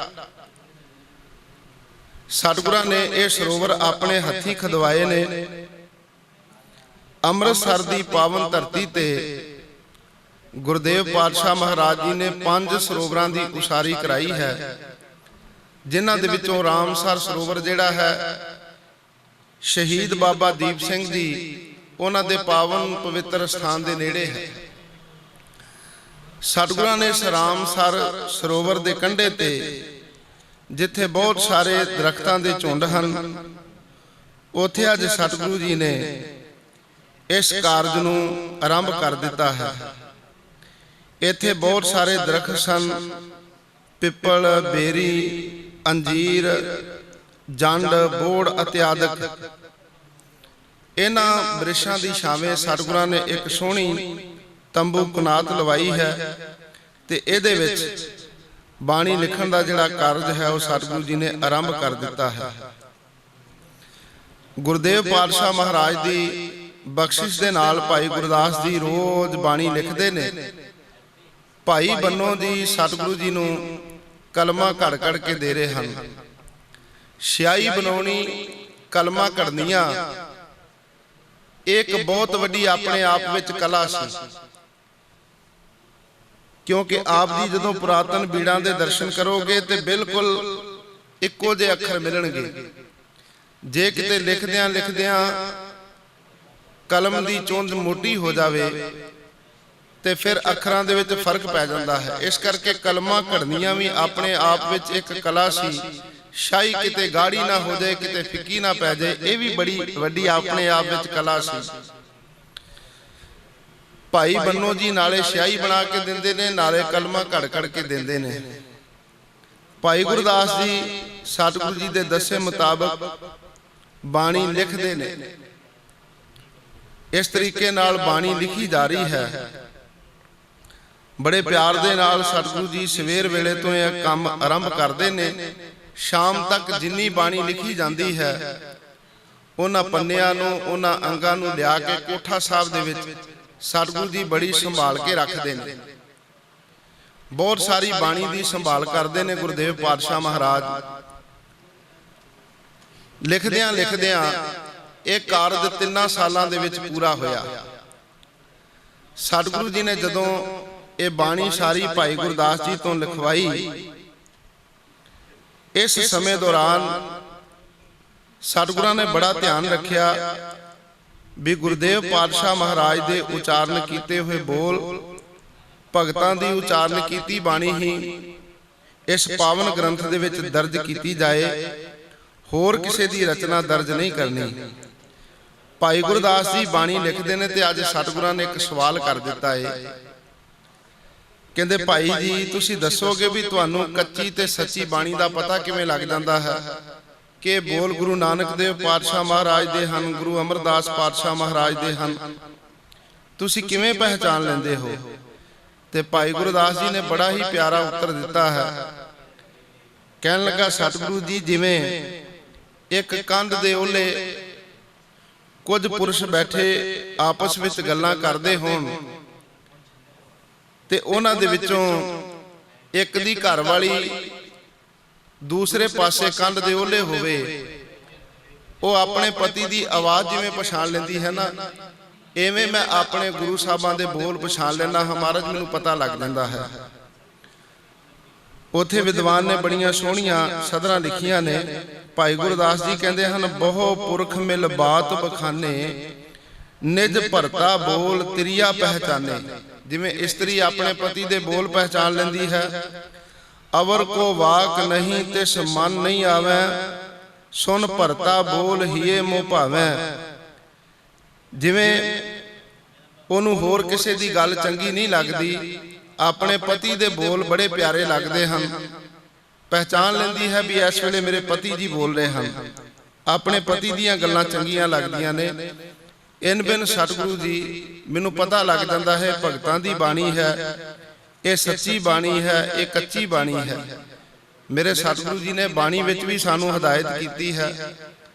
[SPEAKER 1] ਸਤਿਗੁਰਾਂ ਨੇ ਇਹ ਸਰੋਵਰ ਆਪਣੇ ਹੱਥੀਂ ਖਦਵਾਏ ਨੇ। ਅੰਮ੍ਰਿਤਸਰ ਦੀ ਪਾਵਨ ਧਰਤੀ ਤੇ ਗੁਰਦੇਵ ਪਾਤਸ਼ਾਹ ਮਹਾਰਾਜ ਜੀ ਨੇ 5 ਸਰੋਵਰਾਂ ਦੀ ਉਸਾਰੀ ਕਰਾਈ ਹੈ, ਜਿਨ੍ਹਾਂ ਦੇ ਵਿੱਚੋਂ ਰਾਮਸਰ ਸਰੋਵਰ ਜਿਹੜਾ ਹੈ ਸ਼ਹੀਦ ਬਾਬਾ ਦੀਪ ਸਿੰਘ ਜੀ ਉਹਨਾਂ ਦੇ ਪਾਵਨ ਪਵਿੱਤਰ ਸਥਾਨ ਦੇ ਨੇੜੇ ਹੈ। ਸਤਿਗੁਰਾਂ ਨੇ ਰਾਮਸਰ ਸਰੋਵਰ ਦੇ ਕੰਢੇ ਤੇ ਜਿੱਥੇ ਬਹੁਤ ਸਾਰੇ ਦਰਖਤਾਂ ਦੇ ਝੁੰਡ ਹਨ, ਉੱਥੇ ਅੱਜ ਸਤਿਗੁਰੂ ਜੀ ਨੇ ਇਸ ਕਾਰਜ ਨੂੰ ਆਰੰਭ ਕਰ ਦਿੱਤਾ ਹੈ। ਇੱਥੇ ਬਹੁਤ ਸਾਰੇ ਦਰਖਤ ਸਨ, ਪਿੱਪਲ, ਬੇਰੀ, ਅੰਜੀਰ, ਜੰਡ, ਬੋੜ ਇਤਿਆਦਿਕ ਇਹਨਾਂ ਬ੍ਰਿਸ਼ਾਂ ਦੀ ਛਾਵੇਂ ਸਤਿਗੁਰਾਂ ਨੇ ਇੱਕ ਸੋਹਣੀ ਤੰਬੂ ਕੁਨਾਤ ਲਵਾਈ ਹੈ ਤੇ ਇਹਦੇ ਵਿੱਚ ਬਾਣੀ ਲਿਖਣ ਦਾ ਜਿਹੜਾ ਕਾਰਜ ਹੈ ਉਹ ਸਤਿਗੁਰੂ ਜੀ ਨੇ ਆਰੰਭ ਕਰ ਦਿੱਤਾ ਹੈ। ਗੁਰਦੇਵ ਪਾਤਸ਼ਾਹ ਮਹਾਰਾਜ ਦੀ ਬਖਸ਼ਿਸ਼ ਦੇ ਨਾਲ ਭਾਈ ਗੁਰਦਾਸ ਜੀ ਰੋਜ਼ ਬਾਣੀ ਲਿਖਦੇ ਨੇ। ਭਾਈ ਬੰਨੋ ਜੀ ਸਤਿਗੁਰੂ ਜੀ ਨੂੰ ਕਲਮਾਂ ਘੜ ਘੜ ਕੇ ਦੇ ਰਹੇ ਹਨ। ਸਿਆਹੀ ਬਣਾਉਣੀ, ਕਲਮਾਂ ਘੜਨੀਆਂ ਇੱਕ ਬਹੁਤ ਵੱਡੀ ਆਪਣੇ ਆਪ ਵਿੱਚ ਕਲਾ ਸੀ, ਕਿਉਂਕਿ ਆਪ ਜੀ ਜਦੋਂ ਪੁਰਾਤਨ ਬੀੜਾਂ ਦੇ ਦਰਸ਼ਨ ਕਰੋਗੇ ਤੇ ਬਿਲਕੁਲ ਇੱਕੋ ਜਿਹੇ ਅੱਖਰ ਮਿਲਣਗੇ। ਜੇ ਕਿਤੇ ਲਿਖਦਿਆਂ ਲਿਖਦਿਆਂ ਕਲਮ ਦੀ ਚੁੰਝ ਮੋਟੀ ਹੋ ਜਾਵੇ ਤੇ ਫਿਰ ਅੱਖਰਾਂ ਦੇ ਵਿੱਚ ਫਰਕ ਪੈ ਜਾਂਦਾ ਹੈ। ਇਸ ਕਰਕੇ ਕਲਮਾਂ ਘੜਨੀਆਂ ਵੀ ਆਪਣੇ ਆਪ ਵਿੱਚ ਇੱਕ ਕਲਾ ਸੀ। ਸ਼ਾਹੀ ਕਿਤੇ ਗਾੜੀ ਨਾ ਹੋ ਜਾਏ, ਕਿਤੇ ਫਿੱਕੀ ਨਾ ਪੈ ਜਾਏ, ਇਹ ਵੀ ਬੜੀ ਵੱਡੀ ਆਪਣੇ ਆਪ ਵਿੱਚ ਕਲਾ ਸੀ। ਭਾਈ ਬੰਨੋ ਜੀ ਨਾਲੇ ਸਿਆਹੀ ਬਣਾ ਕੇ ਦਿੰਦੇ ਨੇ, ਨਾਲੇ ਕਲਮਾਂ ਘੜ ਘੜ ਕੇ ਦਿੰਦੇ ਨੇ। ਭਾਈ ਗੁਰਦਾਸ ਜੀ ਸਤਿਗੁਰੂ ਜੀ ਦੇ ਦੱਸੇ ਮੁਤਾਬਕ ਬਾਣੀ ਲਿਖਦੇ ਨੇ। ਇਸ ਤਰੀਕੇ ਨਾਲ ਬਾਣੀ ਲਿਖੀ ਜਾ ਰਹੀ ਹੈ। ਬੜੇ ਪਿਆਰ ਦੇ ਨਾਲ ਸਤਿਗੁਰੂ ਜੀ ਸਵੇਰ ਵੇਲੇ ਤੋਂ ਇਹ ਕੰਮ ਆਰੰਭ ਕਰਦੇ ਨੇ। ਸ਼ਾਮ ਤੱਕ ਜਿੰਨੀ ਬਾਣੀ ਲਿਖੀ ਜਾਂਦੀ ਹੈ ਉਹਨਾਂ ਪੰਨਿਆਂ ਨੂੰ, ਉਹਨਾਂ ਅੰਗਾਂ ਨੂੰ ਲਿਆ ਕੇ ਕੋਠਾ ਸਾਹਿਬ ਦੇ ਵਿੱਚ ਸਤਿਗੁਰੂ ਜੀ ਬੜੀ ਸੰਭਾਲ ਕੇ ਰੱਖਦੇ ਨੇ। ਬਹੁਤ ਸਾਰੀ ਬਾਣੀ ਦੀ ਸੰਭਾਲ ਕਰਦੇ ਨੇ ਗੁਰਦੇਵ ਪਾਤਸ਼ਾਹ ਮਹਾਰਾਜ। ਲਿਖਦਿਆਂ ਲਿਖਦਿਆਂ ਇਹ ਕਾਰਜ 3 ਸਾਲਾਂ ਦੇ ਵਿੱਚ ਪੂਰਾ ਹੋਇਆ। ਸਤਿਗੁਰੂ ਜੀ ਨੇ ਜਦੋਂ ਇਹ ਬਾਣੀ ਸਾਰੀ ਭਾਈ ਗੁਰਦਾਸ ਜੀ ਤੋਂ ਲਿਖਵਾਈ, ਇਸ ਸਮੇਂ ਦੌਰਾਨ ਸਤਿਗੁਰਾਂ ਨੇ ਬੜਾ ਧਿਆਨ ਰੱਖਿਆ ਵੀ ਗੁਰਦੇਵ ਪਾਤਸ਼ਾਹ ਮਹਾਰਾਜ ਦੇ ਉਚਾਰਨ ਕੀਤੇ ਹੋਏ ਬੋਲ, ਭਗਤਾਂ ਦੀ ਉਚਾਰਨ ਕੀਤੀ ਬਾਣੀ ਹੀ ਇਸ ਪਾਵਨ ਗ੍ਰੰਥ ਦੇ ਵਿੱਚ ਦਰਜ ਕੀਤੀ ਜਾਏ। ਹੋਰ ਕਿਸੇ ਦੀ ਰਚਨਾ ਦਰਜ ਨਹੀਂ ਕਰਨੀ। ਭਾਈ ਗੁਰਦਾਸ ਜੀ ਬਾਣੀ ਲਿਖਦੇ ਨੇ ਤੇ ਅੱਜ ਸਤਿਗੁਰਾਂ ਨੇ ਇੱਕ ਸਵਾਲ ਕਰ ਦਿੱਤਾ ਹੈ। ਕਹਿੰਦੇ ਭਾਈ ਜੀ ਤੁਸੀਂ ਦੱਸੋਗੇ ਵੀ ਤੁਹਾਨੂੰ ਕੱਚੀ ਤੇ ਸੱਚੀ ਬਾਣੀ ਦਾ ਪਤਾ ਕਿਵੇਂ ਲੱਗ ਜਾਂਦਾ ਹੈ ਕਿ ਬੋਲ ਗੁਰੂ ਨਾਨਕ ਦੇਵ ਪਾਤਸ਼ਾਹ ਮਹਾਰਾਜ ਦੇ ਹਨ, ਗੁਰੂ ਅਮਰਦਾਸ ਪਾਤਸ਼ਾਹ ਮਹਾਰਾਜ ਦੇ ਹਨ, ਤੁਸੀਂ ਕਿਵੇਂ ਪਹਿਚਾਨ ਲੈਂਦੇ ਹੋ? ਤੇ ਭਾਈ ਗੁਰਦਾਸ ਜੀ ਨੇ ਬੜਾ ਹੀ ਪਿਆਰਾ ਉੱਤਰ ਦਿੱਤਾ ਹੈ। ਕਹਿਣ ਲੱਗਾ, ਸਤਿਗੁਰੂ ਜੀ ਜਿਵੇਂ ਇੱਕ ਕੰਧ ਦੇ ਓਲੇ ਕੁਝ ਪੁਰਸ਼ ਬੈਠੇ ਆਪਸ ਵਿੱਚ ਗੱਲਾਂ ਕਰਦੇ ਹੋਣ ਤੇ ਉਹਨਾਂ ਦੇ ਵਿੱਚੋਂ ਇੱਕ ਦੀ ਘਰ ਵਾਲੀ ਦੂਸਰੇ ਪਾਸੇ ਕੰਧ ਦੇ ਓਲੇ ਹੋਵੇ, ਉਹ ਆਪਣੇ ਪਤੀ ਦੀ ਆਵਾਜ਼ ਜਿਵੇਂ ਪਛਾਣ ਲੈਂਦੀ ਹੈ ਨਾ, ਐਵੇਂ ਮੈਂ ਆਪਣੇ ਗੁਰੂ ਸਾਹਿਬਾਂ ਦੇ ਬੋਲ ਪਛਾਣ ਲੈਣਾ ਹਾਂ ਮਹਾਰਾਜ, ਮੈਨੂੰ ਪਤਾ ਲੱਗ ਜਾਂਦਾ ਹੈ। ਉਥੇ ਵਿਦਵਾਨ ਨੇ ਬੜੀਆਂ ਸੋਹਣੀਆਂ ਸਦਰਾਂ ਲਿਖੀਆਂ ਨੇ। ਭਾਈ ਗੁਰਦਾਸ ਜੀ ਕਹਿੰਦੇ ਹਨ, ਬਹੁ ਪੁਰਖ ਮਿਲ ਬਾਤ ਬਖਾਨੇ, ਨਿਜ ਭਰਤਾ ਬੋਲ ਤ੍ਰਿਆ ਪਹਿਚਾਨੇ। ਜਿਵੇਂ ਇਸਤਰੀ ਆਪਣੇ ਪਤੀ ਦੇ ਬੋਲ ਪਹਿਚਾਨ ਲੈਂਦੀ ਹੈ, ਅਵਰ ਕੋ ਵਾਕ ਨਹੀਂ ਤਿਸ ਮਨ ਨਹੀਂ ਆਵੈ, ਸੁਨ ਭਰਤਾ ਬੋਲ ਹੀਏ ਮੋਹ ਭਾਵੈ। ਜਿਵੇਂ ਉਹਨੂੰ ਹੋਰ ਕਿਸੇ ਦੀ ਗੱਲ ਚੰਗੀ ਨਹੀਂ ਲੱਗਦੀ, ਆਪਣੇ ਪਤੀ ਦੇ ਬੋਲ ਬੜੇ ਪਿਆਰੇ ਲੱਗਦੇ ਹਨ, ਪਹਿਚਾਨ ਲੈਂਦੀ ਹੈ ਵੀ ਇਸ ਵੇਲੇ ਮੇਰੇ ਪਤੀ ਜੀ ਬੋਲ ਰਹੇ ਹਨ, ਆਪਣੇ ਪਤੀ ਦੀਆਂ ਗੱਲਾਂ ਚੰਗੀਆਂ ਲੱਗਦੀਆਂ ਨੇ। ਇਨ ਬਿਨ ਸਤਿਗੁਰੂ ਜੀ ਮੈਨੂੰ ਪਤਾ ਲੱਗ ਜਾਂਦਾ ਹੈ ਭਗਤਾਂ ਦੀ ਬਾਣੀ ਹੈ, ਇਹ ਸੱਚੀ ਬਾਣੀ ਹੈ, ਇਹ ਕੱਚੀ ਬਾਣੀ ਹੈ। ਮੇਰੇ ਸਤਿਗੁਰੂ ਜੀ ਨੇ ਬਾਣੀ ਵਿੱਚ ਵੀ ਸਾਨੂੰ ਹਦਾਇਤ ਕੀਤੀ ਹੈ,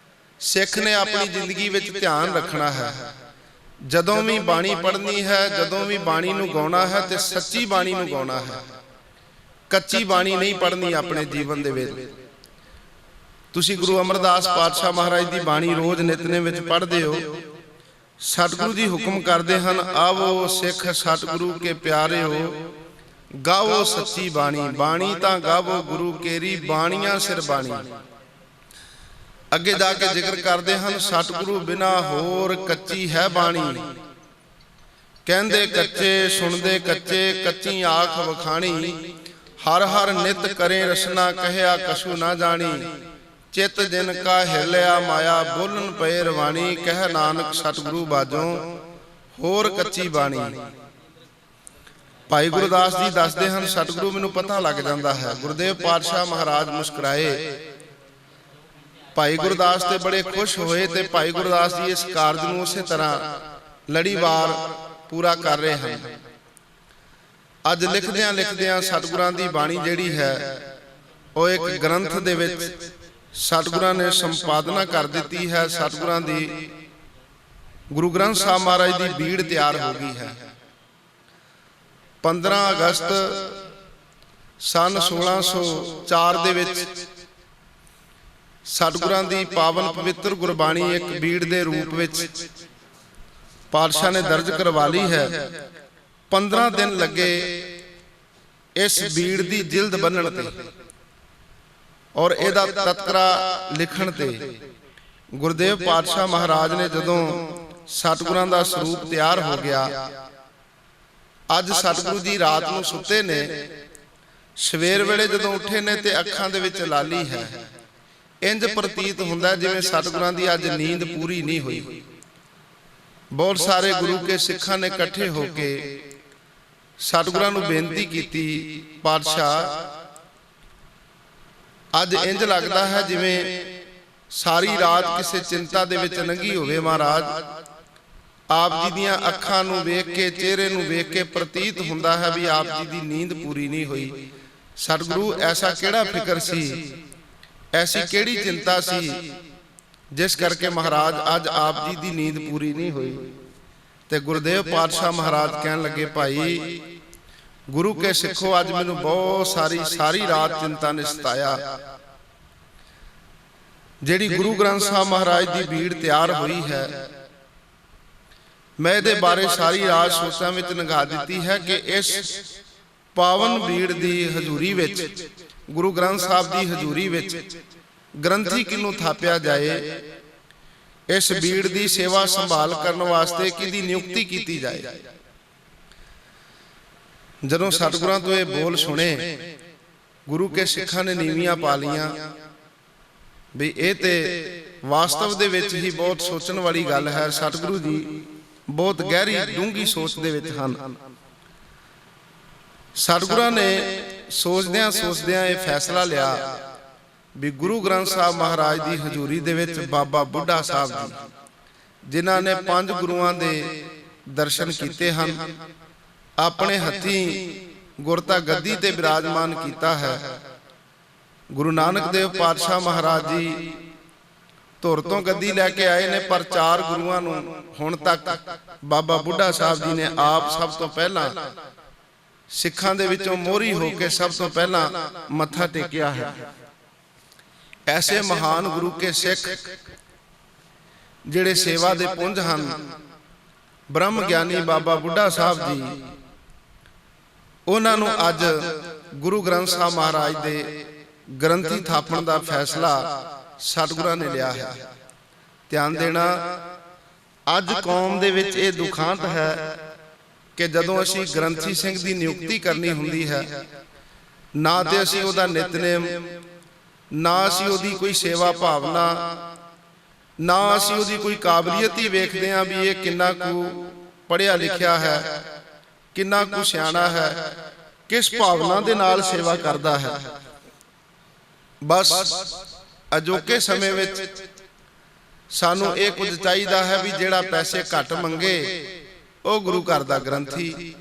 [SPEAKER 1] ਸਿੱਖ ਨੇ ਆਪਣੀ ਜ਼ਿੰਦਗੀ ਵਿੱਚ ਧਿਆਨ ਰੱਖਣਾ ਹੈ, ਜਦੋਂ ਵੀ ਬਾਣੀ ਪੜ੍ਹਨੀ ਹੈ, ਜਦੋਂ ਵੀ ਬਾਣੀ ਨੂੰ ਗਾਉਣਾ ਹੈ ਤੇ ਸੱਚੀ ਬਾਣੀ ਨੂੰ ਗਾਉਣਾ ਹੈ, ਕੱਚੀ ਬਾਣੀ ਨਹੀਂ ਪੜ੍ਹਨੀ ਆਪਣੇ ਜੀਵਨ ਦੇ ਵਿੱਚ। ਤੁਸੀਂ ਗੁਰੂ ਅਮਰਦਾਸ ਪਾਤਸ਼ਾਹ ਮਹਾਰਾਜ ਦੀ ਬਾਣੀ ਰੋਜ਼ ਨਿਤਨੇਮ ਵਿੱਚ ਪੜ੍ਹਦੇ ਹੋ। ਸਤਿਗੁਰੂ ਜੀ ਹੁਕਮ ਕਰਦੇ ਹਨ, ਆਵੋ ਸਿੱਖ ਸਤਿਗੁਰੂ ਕੇ ਪਿਆਰੇ ਹੋ, ਗਾਵੋ ਸੱਚੀ ਬਾਣੀ, ਬਾਣੀ ਤਾਂ ਗਾਵੋ ਗੁਰੂ ਕੇਰੀ, ਬਾਣੀਆਂ ਸਿਰ ਬਾਣੀ। ਅੱਗੇ ਜਾ ਕੇ ਜ਼ਿਕਰ ਕਰਦੇ ਹਨ, ਸਤਿਗੁਰੂ ਬਿਨਾ ਹੋਰ ਕੱਚੀ ਹੈ ਬਾਣੀ, ਕਹਿੰਦੇ ਕੱਚੇ ਸੁਣਦੇ ਕੱਚੇ, ਕੱਚੀ ਆਖ ਵਖਾਣੀ, ਹਰ ਹਰ ਨਿਤ ਕਰੇ ਰਸਨਾ, ਕਹਿਆ ਕਛੂ ਨਾ ਜਾਣੀ, ਚਿਤ ਜਿਨ ਕਾ ਹਿਲਿਆ ਮਾਇਆ, ਬੋਲਣ ਪਏ ਰਵਾਣੀ, ਕਹਿ ਨਾਨਕ ਸਤਿਗੁਰੂ ਬਾਝੋਂ ਹੋਰ ਕੱਚੀ ਬਾਣੀ। ਭਾਈ ਗੁਰਦਾਸ ਜੀ ਦੱਸਦੇ ਹਨ, ਸਤਿਗੁਰੂ ਮੈਨੂੰ ਪਤਾ ਲੱਗ ਜਾਂਦਾ ਹੈ। ਗੁਰਦੇਵ ਪਾਤਸ਼ਾਹ ਮਹਾਰਾਜ ਮੁਸਕਰਾਏ ਭਾਈ ਗੁਰਦਾਸ ਤੇ ਬੜੇ ਖੁਸ਼ ਹੋਏ ਤੇ ਭਾਈ ਗੁਰਦਾਸ ਜੀ ਇਸ ਕਾਰਜ ਨੂੰ ਉਸੇ ਤਰ੍ਹਾਂ ਲੜੀਵਾਰ ਪੂਰਾ ਕਰ ਰਹੇ ਹਨ। ਅੱਜ ਲਿਖਦਿਆਂ ਸਤਿਗੁਰਾਂ ਦੀ ਬਾਣੀ ਜਿਹੜੀ ਹੈ ਉਹ ਇੱਕ ਗ੍ਰੰਥ ਦੇ ਵਿੱਚ ਸਤਿਗੁਰਾਂ ਨੇ ਸੰਪਾਦਨਾ ਕਰ ਦਿੱਤੀ ਹੈ। ਸਤਿਗੁਰਾਂ ਦੀ ਗੁਰੂ ਗ੍ਰੰਥ ਸਾਹਿਬ ਮਹਾਰਾਜ ਦੀ ਬੀੜ ਤਿਆਰ ਹੋ ਗਈ ਹੈ। 15 ਅਗਸਤ ਸਨ 1604 ਦੇ ਵਿੱਚ ਸਤਿਗੁਰਾਂ ਦੀ ਪਾਵਨ ਪਵਿੱਤਰ ਗੁਰਬਾਣੀ ਇੱਕ ਬੀੜ ਦੇ ਰੂਪ ਵਿੱਚ ਪਾਤਸ਼ਾਹ ਨੇ ਦਰਜ ਕਰਵਾ ਲਈ ਹੈ। 15 ਦਿਨ ਲੱਗੇ ਇਸ ਬੀੜ ਦੀ ਜਿਲਦ ਬੰਨਣ ਤੇ ਔਰ ਇਹਦਾ ਤਤਕਰਾ ਲਿਖਣ ਤੇ। ਗੁਰਦੇਵ ਪਾਤਸ਼ਾਹ ਮਹਾਰਾਜ ਨੇ ਜਦੋਂ ਸਤਿਗੁਰਾਂ ਦਾ ਸਰੂਪ ਤਿਆਰ ਹੋ ਗਿਆ, ਅੱਜ ਸਤਿਗੁਰੂ ਜੀ ਰਾਤ ਨੂੰ ਸੁੱਤੇ ਨੇ, ਸਵੇਰ ਵੇਲੇ ਜਦੋਂ ਉੱਠੇ ਨੇ ਤੇ ਅੱਖਾਂ ਦੇ ਵਿੱਚ ਲਾਲੀ ਹੈ। ਇੰਜ ਪ੍ਰਤੀਤ ਹੁੰਦਾ ਜਿਵੇਂ ਸਤਿਗੁਰਾਂ ਦੀ ਅੱਜ ਨੀਂਦ ਪੂਰੀ ਨਹੀਂ ਹੋਈ। ਬਹੁਤ ਸਾਰੇ ਗੁਰੂ ਕੇ ਸਿੱਖਾਂ ਨੇ ਇਕੱਠੇ ਹੋ ਕੇ ਸਤਿਗੁਰਾਂ ਨੂੰ ਬੇਨਤੀ ਕੀਤੀ, ਪਾਤਸ਼ਾਹ ਅੱਜ ਇੰਜ ਲੱਗਦਾ ਹੈ ਜਿਵੇਂ ਸਾਰੀ ਰਾਤ ਕਿਸੇ ਚਿੰਤਾ ਦੇ ਵਿੱਚ ਲੰਘੀ ਹੋਵੇ। ਮਹਾਰਾਜ ਆਪ ਜੀ ਦੀਆਂ ਅੱਖਾਂ ਨੂੰ ਵੇਖ ਕੇ, ਚਿਹਰੇ ਨੂੰ ਵੇਖ ਕੇ ਪ੍ਰਤੀਤ ਹੁੰਦਾ ਹੈ ਵੀ ਆਪ ਜੀ ਦੀ ਨੀਂਦ ਪੂਰੀ ਨਹੀਂ ਹੋਈ। ਸਤਿਗੁਰੂ ਐਸਾ ਕਿਹੜਾ ਫਿਕਰ ਸੀ, ਐਸੀ ਕਿਹੜੀ ਚਿੰਤਾ ਸੀ ਜਿਸ ਕਰਕੇ ਮਹਾਰਾਜ ਅੱਜ ਆਪ ਜੀ ਦੀ ਨੀਂਦ ਪੂਰੀ ਨਹੀਂ ਹੋਈ। ਤੇ ਗੁਰਦੇਵ ਪਾਤਸ਼ਾਹ ਮਹਾਰਾਜ ਕਹਿਣ ਲੱਗੇ, ਭਾਈ ਗੁਰੂ ਕੇ ਸਿੱਖੋ, ਅੱਜ ਮੈਨੂੰ ਬਹੁਤ ਸਾਰੀ ਰਾਤ ਚਿੰਤਾ ਨੇ ਸਤਾਇਆ। ਜਿਹੜੀ ਗੁਰੂ ਗ੍ਰੰਥ ਸਾਹਿਬ ਮਹਾਰਾਜ ਦੀ ਬੀੜ ਤਿਆਰ ਹੋਈ ਹੈ, ਮੈਂ ਇਹਦੇ ਬਾਰੇ ਸਾਰੀ ਰਾਤ ਸੋਚਾਂ ਵਿੱਚ ਲੰਘਾ ਦਿੱਤੀ ਹੈ ਕਿ ਇਸ ਪਾਵਨ ਬੀੜ ਦੀ ਹਜ਼ੂਰੀ ਵਿੱਚ, ਗੁਰੂ ਗ੍ਰੰਥ ਸਾਹਿਬ ਦੀ ਹਜ਼ੂਰੀ ਵਿੱਚ ਗ੍ਰੰਥੀ ਕਿਹਨੂੰ ਥਾਪਿਆ ਜਾਏ, ਇਸ ਬੀੜ ਦੀ ਸੇਵਾ ਸੰਭਾਲ ਕਰਨ ਵਾਸਤੇ ਕਿਹਦੀ ਨਿਯੁਕਤੀ ਕੀਤੀ ਜਾਏ। ਜਦੋਂ ਸਤਿਗੁਰਾਂ ਤੋਂ ਇਹ ਬੋਲ ਸੁਣੇ, ਗੁਰੂ ਕੇ ਸਿੱਖਾਂ ਨੇ ਨੀਵੀਆਂ ਪਾ ਲੀਆਂ ਵੀ ਇਹ ਤੇ ਵਾਸਤਵ ਦੇ ਵਿੱਚ ਹੀ ਬਹੁਤ ਸੋਚਣ ਵਾਲੀ ਗੱਲ ਹੈ। ਸਤਿਗੁਰੂ ਜੀ ਬਹੁਤ ਗਹਿਰੀ ਡੂੰਘੀ ਸੋਚ ਦੇ ਵਿੱਚ ਹਨ। ਸਤਿਗੁਰਾਂ ਨੇ ਸੋਚਦਿਆਂ ਇਹ ਫੈਸਲਾ ਲਿਆ ਵੀ ਗੁਰੂ ਗ੍ਰੰਥ ਸਾਹਿਬ ਮਹਾਰਾਜ ਦੀ ਹਜ਼ੂਰੀ ਦੇ ਵਿੱਚ ਬਾਬਾ ਬੁੱਢਾ ਸਾਹਿਬ ਜੀ, ਜਿਨ੍ਹਾਂ ਨੇ 5 ਗੁਰੂਆਂ ਦੇ ਦਰਸ਼ਨ ਕੀਤੇ ਹਨ, ਆਪਣੇ ਹੱਥੀਂ ਗੁਰਤਾ ਗੱਦੀ ਤੇ ਬਿਰਾਜਮਾਨ ਕੀਤਾ ਹੈ। ਗੁਰੂ ਨਾਨਕ ਦੇਵ ਪਾਤਸ਼ਾਹ ਮਹਾਰਾਜ ਜੀ ਧੁਰ ਤੋਂ ਗੱਦੀ ਲੈ ਕੇ ਆਏ ਨੇ, ਪਰ 4 ਗੁਰੂਆਂ ਨੂੰ ਹੁਣ ਤੱਕ ਬਾਬਾ ਬੁੱਢਾ ਸਾਹਿਬ ਜੀ ਨੇ ਆਪ ਸਭ ਤੋਂ ਪਹਿਲਾਂ ਸਿੱਖਾਂ ਦੇ ਵਿੱਚੋਂ ਮੋਹਰੀ ਹੋ ਕੇ ਸਭ ਤੋਂ ਪਹਿਲਾਂ ਮੱਥਾ ਟੇਕਿਆ ਹੈ। ਐਸੇ ਮਹਾਨ ਗੁਰੂ ਕੇ ਸਿੱਖ ਜਿਹੜੇ ਸੇਵਾ ਦੇ ਪੁੰਜ ਹਨ, ਬ੍ਰਹਮ ਗਿਆਨੀ ਬਾਬਾ ਬੁੱਢਾ ਸਾਹਿਬ ਜੀ, ਉਹਨਾਂ ਨੂੰ ਅੱਜ ਗੁਰੂ ਗ੍ਰੰਥ ਸਾਹਿਬ ਮਹਾਰਾਜ ਦੇ ਗ੍ਰੰਥੀ ਥਾਪਣ ਦਾ ਫੈਸਲਾ ਸਤਿਗੁਰਾਂ ਨੇ ਲਿਆ ਹੈ। ਧਿਆਨ ਦੇਣਾ, ਅੱਜ ਕੌਮ ਦੇ ਵਿੱਚ ਇਹ ਦੁਖਾਂਤ ਹੈ ਕਿ ਜਦੋਂ ਅਸੀਂ ਗ੍ਰੰਥੀ ਸਿੰਘ ਦੀ ਨਿਯੁਕਤੀ ਕਰਨੀ ਹੁੰਦੀ ਹੈ, ਨਾ ਤੇ ਅਸੀਂ ਉਹਦਾ ਨਿਤਨੇਮ, ਨਾ ਅਸੀਂ ਉਹਦੀ ਕੋਈ ਸੇਵਾ ਭਾਵਨਾ, ਨਾ ਅਸੀਂ ਉਹਦੀ ਕੋਈ ਕਾਬਲੀਅਤ ਹੀ ਵੇਖਦੇ ਹਾਂ ਵੀ ਇਹ ਕਿੰਨਾ ਕੁ ਪੜ੍ਹਿਆ ਲਿਖਿਆ ਹੈ, ਕਿੰਨਾ ਕੁ ਸਿਆਣਾ ਹੈ, ਕਿਸ ਭਾਵਨਾ ਦੇ ਨਾਲ ਸੇਵਾ ਕਰਦਾ ਹੈ। ਬਸ ਅਜੋਕੇ ਸਮੇਂ ਵਿੱਚ ਸਾਨੂੰ ਇਹ ਕੁਝ ਚਾਹੀਦਾ ਹੈ ਵੀ ਜਿਹੜਾ ਪੈਸੇ ਘੱਟ ਮੰਗੇ ਉਹ ਗੁਰੂ ਘਰ ਦਾ ਗ੍ਰੰਥੀ,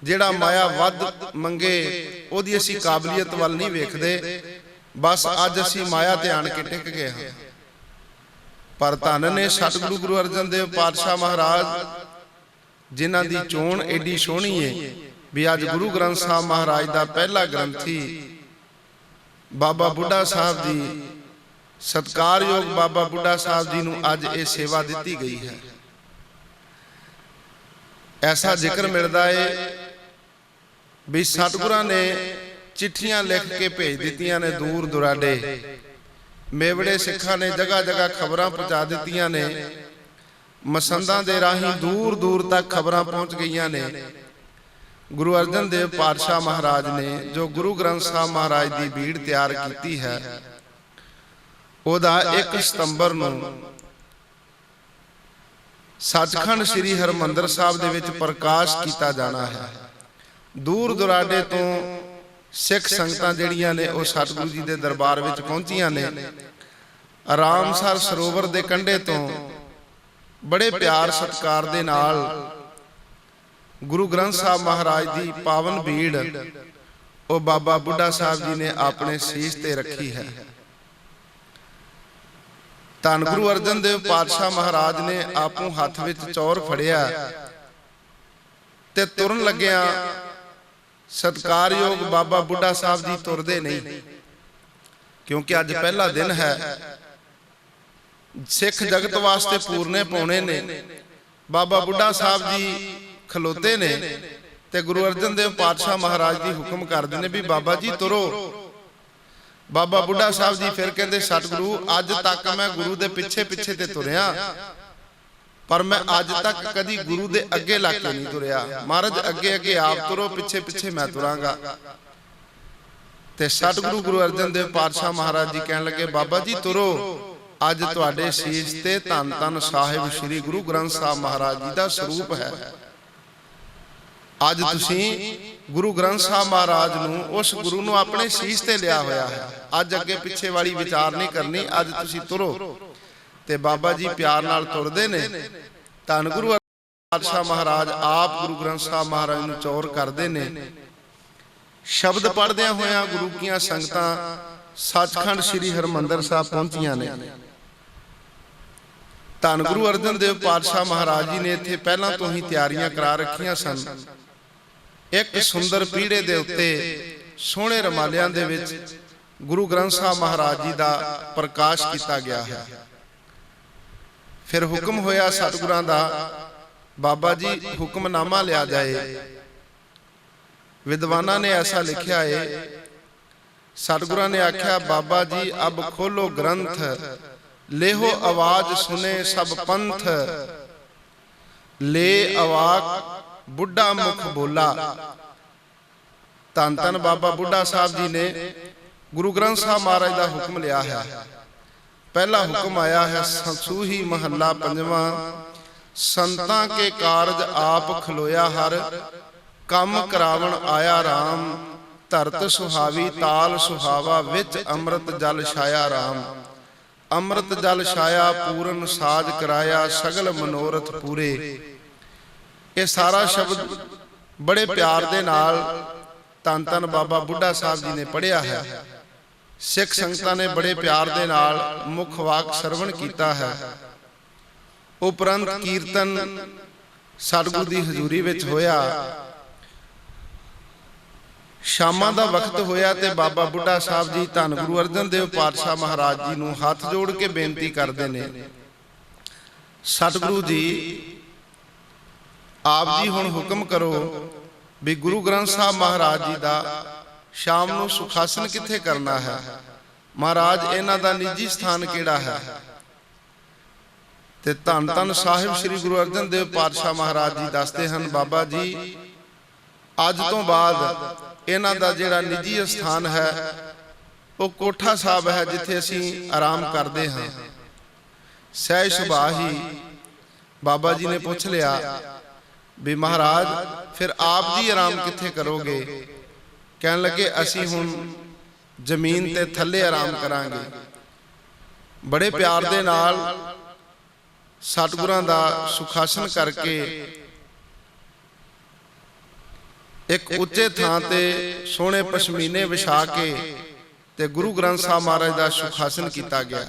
[SPEAKER 1] ਜਿਹੜਾ ਮਾਇਆ ਵੱਧ ਮੰਗੇ ਉਹਦੀ ਅਸੀਂ ਕਾਬਲੀਅਤ ਵੱਲ ਨਹੀਂ ਵੇਖਦੇ। ਬਸ ਅੱਜ ਅਸੀਂ ਮਾਇਆ ਤੇ ਆਣ ਕੇ ਟਿਕ ਗਏ ਹਾਂ। ਪਰ ਧੰਨ ਨੇ ਸਤਿਗੁਰੂ ਗੁਰੂ ਅਰਜਨ ਦੇਵ ਪਾਤਸ਼ਾਹ ਮਹਾਰਾਜ, ਜਿਨ੍ਹਾਂ ਦੀ ਚੋਣ ਏਡੀ ਸੋਹਣੀ ਹੈ ਵੀ ਅੱਜ ਗੁਰੂ ਗ੍ਰੰਥ ਸਾਹਿਬ ਮਹਾਰਾਜ ਦਾ ਪਹਿਲਾ ਗ੍ਰੰਥੀ ਬਾਬਾ ਬੁੱਢਾ ਸਾਹਿਬ ਜੀ, ਸਤਿਕਾਰਯੋਗ ਬਾਬਾ ਬੁੱਢਾ ਸਾਹਿਬ ਜੀ ਨੂੰ ਅੱਜ ਇਹ ਸੇਵਾ ਦਿੱਤੀ ਗਈ ਹੈ। ਐਸਾ ਜ਼ਿਕਰ ਮਿਲਦਾ ਹੈ ਵੀ ਸਤਿਗੁਰਾਂ ਨੇ ਚਿੱਠੀਆਂ ਲਿਖ ਕੇ ਭੇਜ ਦਿੱਤੀਆਂ ਨੇ ਦੂਰ ਦੁਰਾਡੇ, ਮੇਵੜੇ ਸਿੱਖਾਂ ਨੇ ਜਗ੍ਹਾ ਜਗ੍ਹਾ ਖਬਰਾਂ ਪਹੁੰਚਾ ਦਿੱਤੀਆਂ ਨੇ, ਮਸੰਦਾਂ ਦੇ ਰਾਹੀਂ ਦੂਰ ਦੂਰ ਤੱਕ ਖਬਰਾਂ ਪਹੁੰਚ ਗਈਆਂ ਨੇ। ਗੁਰੂ ਅਰਜਨ ਦੇਵ ਪਾਤਸ਼ਾਹ ਮਹਾਰਾਜ ਨੇ ਜੋ ਗੁਰੂ ਗ੍ਰੰਥ ਸਾਹਿਬ ਮਹਾਰਾਜ ਦੀ ਬੀੜ ਤਿਆਰ ਕੀਤੀ ਹੈ, ਉਹਦਾ 1 ਸਤੰਬਰ ਨੂੰ ਸੱਚਖੰਡ ਸ੍ਰੀ ਹਰਿਮੰਦਰ ਸਾਹਿਬ ਦੇ ਵਿੱਚ ਪ੍ਰਕਾਸ਼ ਕੀਤਾ ਜਾਣਾ ਹੈ। ਦੂਰ ਦੁਰਾਡੇ ਤੋਂ ਸਿੱਖ ਸੰਗਤਾਂ ਜਿਹੜੀਆਂ ਨੇ ਉਹ ਸਤਿਗੁਰੂ ਜੀ ਦੇ ਦਰਬਾਰ ਵਿੱਚ ਪਹੁੰਚੀਆਂ ਨੇ। ਰਾਮਸਰ ਸਰੋਵਰ ਦੇ ਕੰਢੇ ਤੋਂ ਬੜੇ ਪਿਆਰ ਸਤਿਕਾਰ ਦੇ ਨਾਲ ਗੁਰੂ ਗ੍ਰੰਥ ਸਾਹਿਬ ਮਹਾਰਾਜ ਦੀ ਪਾਵਨ ਬੀੜ ਉਹ ਬਾਬਾ ਬੁੱਢਾ ਸਾਹਿਬ ਜੀ ਨੇ ਆਪਣੇ ਸੀਸ ਤੇ ਰੱਖੀ ਹੈ। ਧੰਨ ਗੁਰੂ ਅਰਜਨ ਦੇਵ ਪਾਤਸ਼ਾਹ ਮਹਾਰਾਜ ਨੇ ਆਪੂ ਹੱਥ ਵਿੱਚ ਚੌਰ ਫੜਿਆ ਤੇ ਤੁਰਨ ਲੱਗਿਆ ਸਤਿਕਾਰਯੋਗ ਬਾਬਾ ਬੁੱਢਾ ਸਾਹਿਬ ਜੀ ਤੁਰਦੇ ਨਹੀਂ, ਕਿਉਂਕਿ ਅੱਜ ਪਹਿਲਾ ਦਿਨ ਹੈ। ਸਿੱਖ ਜਗਤ ਵਾਸਤੇ ਪੂਰਨੇ ਪਾਉਣੇ ਨੇ। ਬਾਬਾ ਬੁੱਢਾ ਸਾਹਿਬ ਜੀ ਖਲੋਤੇ ਨੇ ਤੇ ਗੁਰੂ ਅਰਜਨ ਦੇਵ ਪਾਤਸ਼ਾਹ ਮਹਾਰਾਜ ਜੀ ਹੁਕਮ ਕਰਦੇ ਨੇ ਵੀ ਬਾਬਾ ਜੀ ਤੁਰੋ। ਬਾਬਾ ਬੁੱਢਾ ਸਾਹਿਬ ਜੀ ਫਿਰ ਕਹਿੰਦੇ ਸਤਿਗੁਰੂ ਅੱਜ ਤੱਕ ਮੈਂ ਗੁਰੂ ਦੇ ਪਿੱਛੇ ਪਿੱਛੇ ਤੇ ਤੁਰਿਆ, ਪਰ ਮੈਂ ਅੱਜ ਤੱਕ ਕਦੀ ਗੁਰੂ ਦੇ ਅੱਗੇ ਲੱਗ ਕੇ ਨਹੀਂ ਤੁਰਿਆ। ਮਹਾਰਾਜ ਅੱਗੇ ਅੱਗੇ ਆਪ ਤੁਰੋ, ਪਿੱਛੇ ਪਿੱਛੇ ਮੈਂ ਤੁਰਾਂਗਾ। ਤੇ ਸਤਿਗੁਰੂ ਗੁਰੂ ਅਰਜਨ ਦੇਵ ਪਾਤਸ਼ਾਹ ਮਹਾਰਾਜ ਜੀ ਕਹਿਣ ਲੱਗੇ ਬਾਬਾ ਜੀ ਤੁਰੋ, ਅੱਜ ਤੁਹਾਡੇ ਸੀਸ ਤੇ ਧੰਨ ਧੰਨ ਸਾਹਿਬ ਸ੍ਰੀ ਗੁਰੂ ਗ੍ਰੰਥ ਸਾਹਿਬ ਮਹਾਰਾਜ ਜੀ ਦਾ ਸਰੂਪ ਹੈ। ਅੱਜ ਤੁਸੀਂ ਗੁਰੂ ਗ੍ਰੰਥ ਸਾਹਿਬ ਮਹਾਰਾਜ ਨੂੰ, ਉਸ ਗੁਰੂ ਨੂੰ ਆਪਣੇ ਸੀਸ ਤੇ ਲਿਆ ਹੋਇਆ ਹੈ। ਅੱਜ ਅੱਗੇ ਪਿੱਛੇ ਵਾਲੀ ਵਿਚਾਰ ਨਹੀਂ ਕਰਨੀ, ਅੱਜ ਤੁਸੀਂ ਤੁਰੋ। ਤੇ ਬਾਬਾ ਜੀ ਪਿਆਰ ਨਾਲ ਤੁਰਦੇ ਨੇ। ਧੰਨ ਗੁਰੂ ਪਾਤਸ਼ਾਹ ਮਹਾਰਾਜ ਆਪ ਗੁਰੂ ਗ੍ਰੰਥ ਸਾਹਿਬ ਮਹਾਰਾਜ ਨੂੰ ਚੌਰ ਕਰਦੇ ਨੇ। ਸ਼ਬਦ ਪੜ੍ਹਦਿਆਂ ਹੋਇਆਂ ਗੁਰੂ ਕੀਆਂ ਸੰਗਤਾਂ ਸੱਚਖੰਡ ਸ੍ਰੀ ਹਰਿਮੰਦਰ ਸਾਹਿਬ ਪਹੁੰਚੀਆਂ ਨੇ। ਧੰਨ ਗੁਰੂ ਅਰਜਨ ਦੇਵ ਪਾਤਸ਼ਾਹ ਮਹਾਰਾਜ ਜੀ ਨੇ ਇੱਥੇ ਪਹਿਲਾਂ ਤੋਂ ਹੀ ਤਿਆਰੀਆਂ ਕਰਾ ਰੱਖੀਆਂ ਸਨ। ਇੱਕ ਸੁੰਦਰ ਪੀੜੇ ਦੇ ਉੱਤੇ ਸੋਹਣੇ ਰਮਾਲਿਆਂ ਦੇ ਵਿੱਚ ਗੁਰੂ ਗ੍ਰੰਥ ਸਾਹਿਬ ਮਹਾਰਾਜ ਜੀ ਦਾ ਪ੍ਰਕਾਸ਼ ਕੀਤਾ ਗਿਆ ਹੈ। ਫਿਰ ਹੁਕਮ ਹੋਇਆ ਸਤਿਗੁਰਾਂ ਦਾ, ਬਾਬਾ ਜੀ ਹੁਕਮਨਾਮਾ ਲਿਆ ਜਾਏ। ਵਿਦਵਾਨਾਂ ਨੇ ਐਸਾ ਲਿਖਿਆ ਹੈ, ਸਤਿਗੁਰਾਂ ਨੇ ਆਖਿਆ ਬਾਬਾ ਜੀ ਅਬ ਖੋਲੋ ਗ੍ਰੰਥ, ਲੇਹੋ ਆਵਾਜ਼ ਸੁਨੇ ਸਭ ਪੰਥ, ਲੈ ਅਵਾਕ ਬੁੱਢਾ ਮੁਖ ਬੋਲਾ। ਧੰਨ ਧੰਨ ਬਾਬਾ ਬੁੱਢਾ ਸਾਹਿਬ ਜੀ ਨੇ ਗੁਰੂ ਗ੍ਰੰਥ ਸਾਹਿਬ ਮਹਾਰਾਜ ਦਾ ਹੁਕਮ ਲਿਆ ਹੈ। ਪਹਿਲਾ ਹੁਕਮ ਆਇਆ ਹੈ ਸੂਹੀ ਮਹੱਲਾ ਪੰਜਵਾਂ, ਸੰਤਾਂ ਕੇ ਕਾਰਜ ਆਪ ਖਲੋਇਆ ਹਰ, ਕੰਮ ਕਰਾਵਣ ਆਇਆ ਰਾਮ, ਧਰਤ ਸੁਹਾਵੀ ਤਾਲ ਸੁਹਾਵਾ, ਵਿੱਚ ਅੰਮ੍ਰਿਤ ਜਲ ਛਾਇਆ ਰਾਮ। ਅੰਮ੍ਰਿਤ ਜਲ ਛਾਇਆ ਪੂਰਨ ਸਾਜ ਕਰਾਇਆ, ਸਗਲ ਮਨੋਰਥ ਪੂਰੇ। ਇਹ ਸਾਰਾ ਸ਼ਬਦ ਬੜੇ ਪਿਆਰ ਦੇ ਨਾਲ ਧੰਨ ਧੰਨ ਬਾਬਾ ਬੁੱਢਾ ਸਾਹਿਬ ਜੀ ਨੇ ਪੜ੍ਹਿਆ ਹੈ। ਸਿੱਖ ਸੰਗਤਾਂ ਨੇ ਬੜੇ ਪਿਆਰ ਦੇ ਨਾਲ ਮੁੱਖ ਵਾਕ ਸਰਵਣ ਕੀਤਾ ਹੈ। ਉਪਰੰਤ ਕੀਰਤਨ ਸਤਿਗੁਰੂ ਦੀ ਹਜ਼ੂਰੀ ਵਿੱਚ ਹੋਇਆ। ਸ਼ਾਮਾਂ ਦਾ ਵਕਤ ਹੋਇਆ ਤੇ ਬਾਬਾ ਬੁੱਢਾ ਸਾਹਿਬ ਜੀ ਧੰਨ ਗੁਰੂ ਅਰਜਨ ਦੇਵ ਪਾਤਸ਼ਾਹ ਮਹਾਰਾਜ ਜੀ ਨੂੰ ਹੱਥ ਜੋੜ ਕੇ ਬੇਨਤੀ ਕਰਦੇ ਨੇ, ਸਤਿਗੁਰੂ ਜੀ ਆਪ ਜੀ ਹੁਣ ਹੁਕਮ ਕਰੋ ਵੀ ਗੁਰੂ ਗ੍ਰੰਥ ਸਾਹਿਬ ਮਹਾਰਾਜ ਜੀ ਦਾ ਸ਼ਾਮ ਨੂੰ ਸੁਖਾਸਨ ਕਿੱਥੇ ਕਰਨਾ ਹੈ। ਮਹਾਰਾਜ ਇਹਨਾਂ ਦਾ ਨਿੱਜੀ ਸਥਾਨ ਕਿਹੜਾ ਹੈ। ਤੇ ਧੰਨ ਧੰਨ ਸਾਹਿਬ ਸ੍ਰੀ ਗੁਰੂ ਅਰਜਨ ਦੇਵ ਪਾਤਸ਼ਾਹ ਮਹਾਰਾਜ ਜੀ ਦੱਸਦੇ ਹਨ, ਬਾਬਾ ਜੀ ਅੱਜ ਤੋਂ ਬਾਅਦ ਇਹਨਾਂ ਦਾ ਜਿਹੜਾ ਨਿੱਜੀ ਸਥਾਨ ਹੈ ਉਹ ਕੋਠਾ ਸਾਹਿਬ ਹੈ, ਜਿੱਥੇ ਅਸੀਂ ਆਰਾਮ ਕਰਦੇ ਹਾਂ। ਸਹਿਜ ਸੁਭਾਅ ਹੀ ਬਾਬਾ ਜੀ ਨੇ ਪੁੱਛ ਲਿਆ ਵੀ ਮਹਾਰਾਜ ਫਿਰ ਆਪ ਜੀ ਆਰਾਮ ਕਿੱਥੇ ਕਰੋਗੇ। ਕਹਿਣ ਲੱਗੇ ਅਸੀਂ ਹੁਣ ਜ਼ਮੀਨ ਤੇ ਥੱਲੇ ਆਰਾਮ ਕਰਾਂਗੇ। ਬੜੇ ਪਿਆਰ ਦੇ ਨਾਲ ਸਤਿਗੁਰਾਂ ਦਾ ਸੁਖਾਸਨ ਕਰਕੇ ਇੱਕ ਉੱਚੇ ਥਾਂ ਤੇ ਸੋਹਣੇ ਪਸ਼ਮੀਨੇ ਵਿਛਾ ਕੇ ਤੇ ਗੁਰੂ ਗ੍ਰੰਥ ਸਾਹਿਬ ਮਹਾਰਾਜ ਦਾ ਸੁਖਾਸਨ ਕੀਤਾ ਗਿਆ।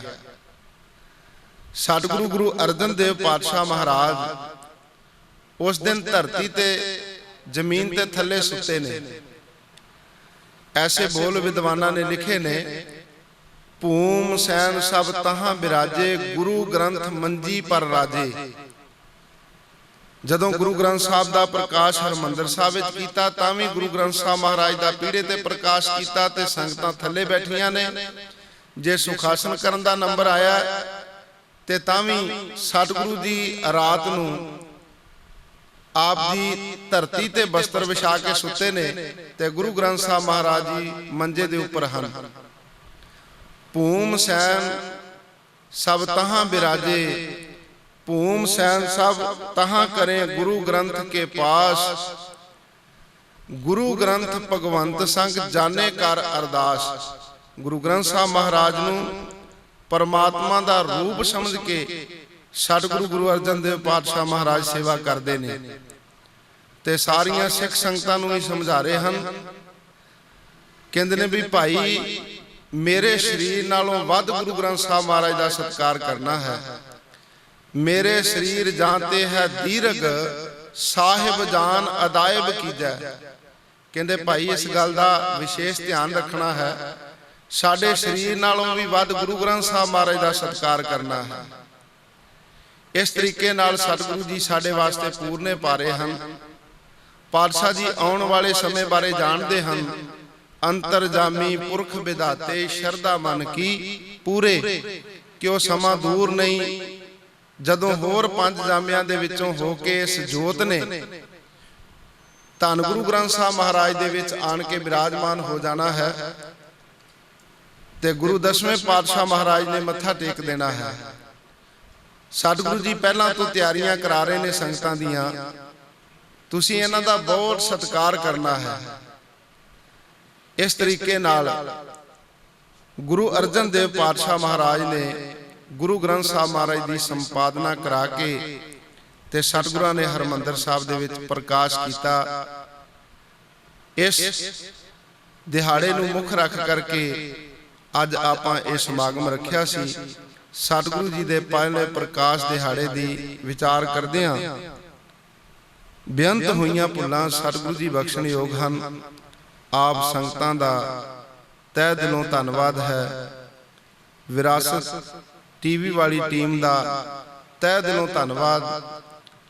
[SPEAKER 1] ਸਤਿਗੁਰੂ ਗੁਰੂ ਅਰਜਨ ਦੇਵ ਪਾਤਸ਼ਾਹ ਮਹਾਰਾਜ ਉਸ ਦਿਨ ਧਰਤੀ ਤੇ ਜ਼ਮੀਨ ਤੇ ਥੱਲੇ ਸੁੱਤੇ ਨੇ। ਐਸੇ ਬੋਲ ਵਿਦਵਾਨਾਂ ਨੇ ਲਿਖੇ ਨੇ, ਭੂਮ ਸੈਨ ਸਭ ਤਹਾਂ ਬਿਰਾਜੇ, ਗੁਰੂ ਗ੍ਰੰਥ ਮੰਜੀ ਪਰ ਰਾਜੇ। ਜਦੋਂ ਗੁਰੂ ਗ੍ਰੰਥ ਸਾਹਿਬ ਦਾ ਪ੍ਰਕਾਸ਼ ਹਰਿਮੰਦਰ ਸਾਹਿਬ ਵਿੱਚ ਕੀਤਾ ਤਾਂ ਵੀ ਗੁਰੂ ਗ੍ਰੰਥ ਸਾਹਿਬ ਮਹਾਰਾਜ ਦਾ ਪੀੜੇ ਤੇ ਪ੍ਰਕਾਸ਼ ਕੀਤਾ ਤੇ ਸੰਗਤਾਂ ਥੱਲੇ ਬੈਠੀਆਂ ਨੇ। ਜੇ ਸੁਖਾਸਨ ਕਰਨ ਦਾ ਨੰਬਰ ਆਇਆ ਤੇ ਤਾਂ ਵੀ ਸਤਿਗੁਰੂ ਜੀ ਰਾਤ ਨੂੰ ਆਪ ਜੀ ਧਰਤੀ ਤੇ ਬਸਤਰ ਵਿਛਾ ਕੇ ਸੁੱਤੇ ਨੇ ਤੇ ਗੁਰੂ ਗ੍ਰੰਥ ਸਾਹਿਬ ਮਹਾਰਾਜ ਜੀ ਮੰਜੇ ਦੇ ਉੱਪਰ ਹਨ। ਭੂਮ ਸੈਨ ਸਭ ਤਹਾਂ ਬਿਰਾਜੇ, ਭੂਮ ਸੈਨ ਸਭ ਤਹਾਂ ਕਰੇ ਗੁਰੂ ਗ੍ਰੰਥ ਕੇ ਪਾਸ, ਗੁਰੂ ਗ੍ਰੰਥ ਭਗਵੰਤ ਸੰਗ ਜਾਣੇ ਕਰ ਅਰਦਾਸ। ਗੁਰੂ ਗ੍ਰੰਥ ਸਾਹਿਬ ਮਹਾਰਾਜ ਨੂੰ परमात्मा दा रूप समझ के सतगुरु गुरु अर्जन देव पातशाह महाराज सेवा करते हैं ते सारियां सिख संगतां नूं भी समझा रहे हैं। कहंदे ने भी भाई मेरे शरीर नालों वध गुरु ग्रंथ साहब महाराज का सत्कार करना है। मेरे शरीर जानते है दीर्घ साहिब जान अदायब कीजै। कहंदे भाई इस गल का विशेष ध्यान रखना है, साडे शरीर नालों भी वध गुरु ग्रंथ साहब महाराज का सत्कार करना है। इस तरीके नाल सतगुरु जी साडे वास्ते पूरने पा रहे हैं। पातशाह जी आने वाले समय बारे जानते हैं। अंतरजामी पुरख विधाते शरदा मन की पूरे, कि वह समा दूर नहीं जदों होर पंज जामियां दे विचों हो के इस जोत ने धन गुरु ग्रंथ साहब महाराज दे विच आन के विराजमान हो जाना है ते गुरु दसवें पातशाह महाराज ने मत्था टेक देना है। सतगुरु जी पहलां तो तैयारियां करा रहे ने संगतां दियां, तुसीं इन्हां दा बहुत सत्कार करना है। इस तरीके नाल गुरु अर्जन देव पातशाह महाराज ने गुरु ग्रंथ साहब महाराज की संपादना करा के ते सतगुरां ने हरमंदर साहब दे विच प्रकाश किया। इस दिहाड़े नूं मुख रख करके अज आपां इह समागम रखिया सी। सतगुरु जी दे पहले प्रकाश दिहाड़े दी विचार करदिआं बेअंत होईयां भुल्लां सतगुरु जी बख्शण योग हन। आप संगतां दा तह दिलों धन्नवाद है। विरासत टीवी वाली टीम दा तह दिलों धन्नवाद,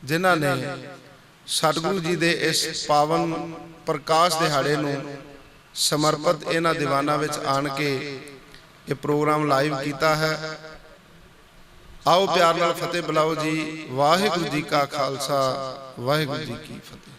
[SPEAKER 1] जिन्हां ने सतगुरु जी दे इस पावन प्रकाश दिहाड़े नूं समर्पित इन्हां दीवानां विच आण के ये प्रोग्राम लाइव किया है। आओ प्यार नाल फतेह बुलाओ जी। वाहिगुरू जी का खालसा, वाहिगुरू जी की फतेह।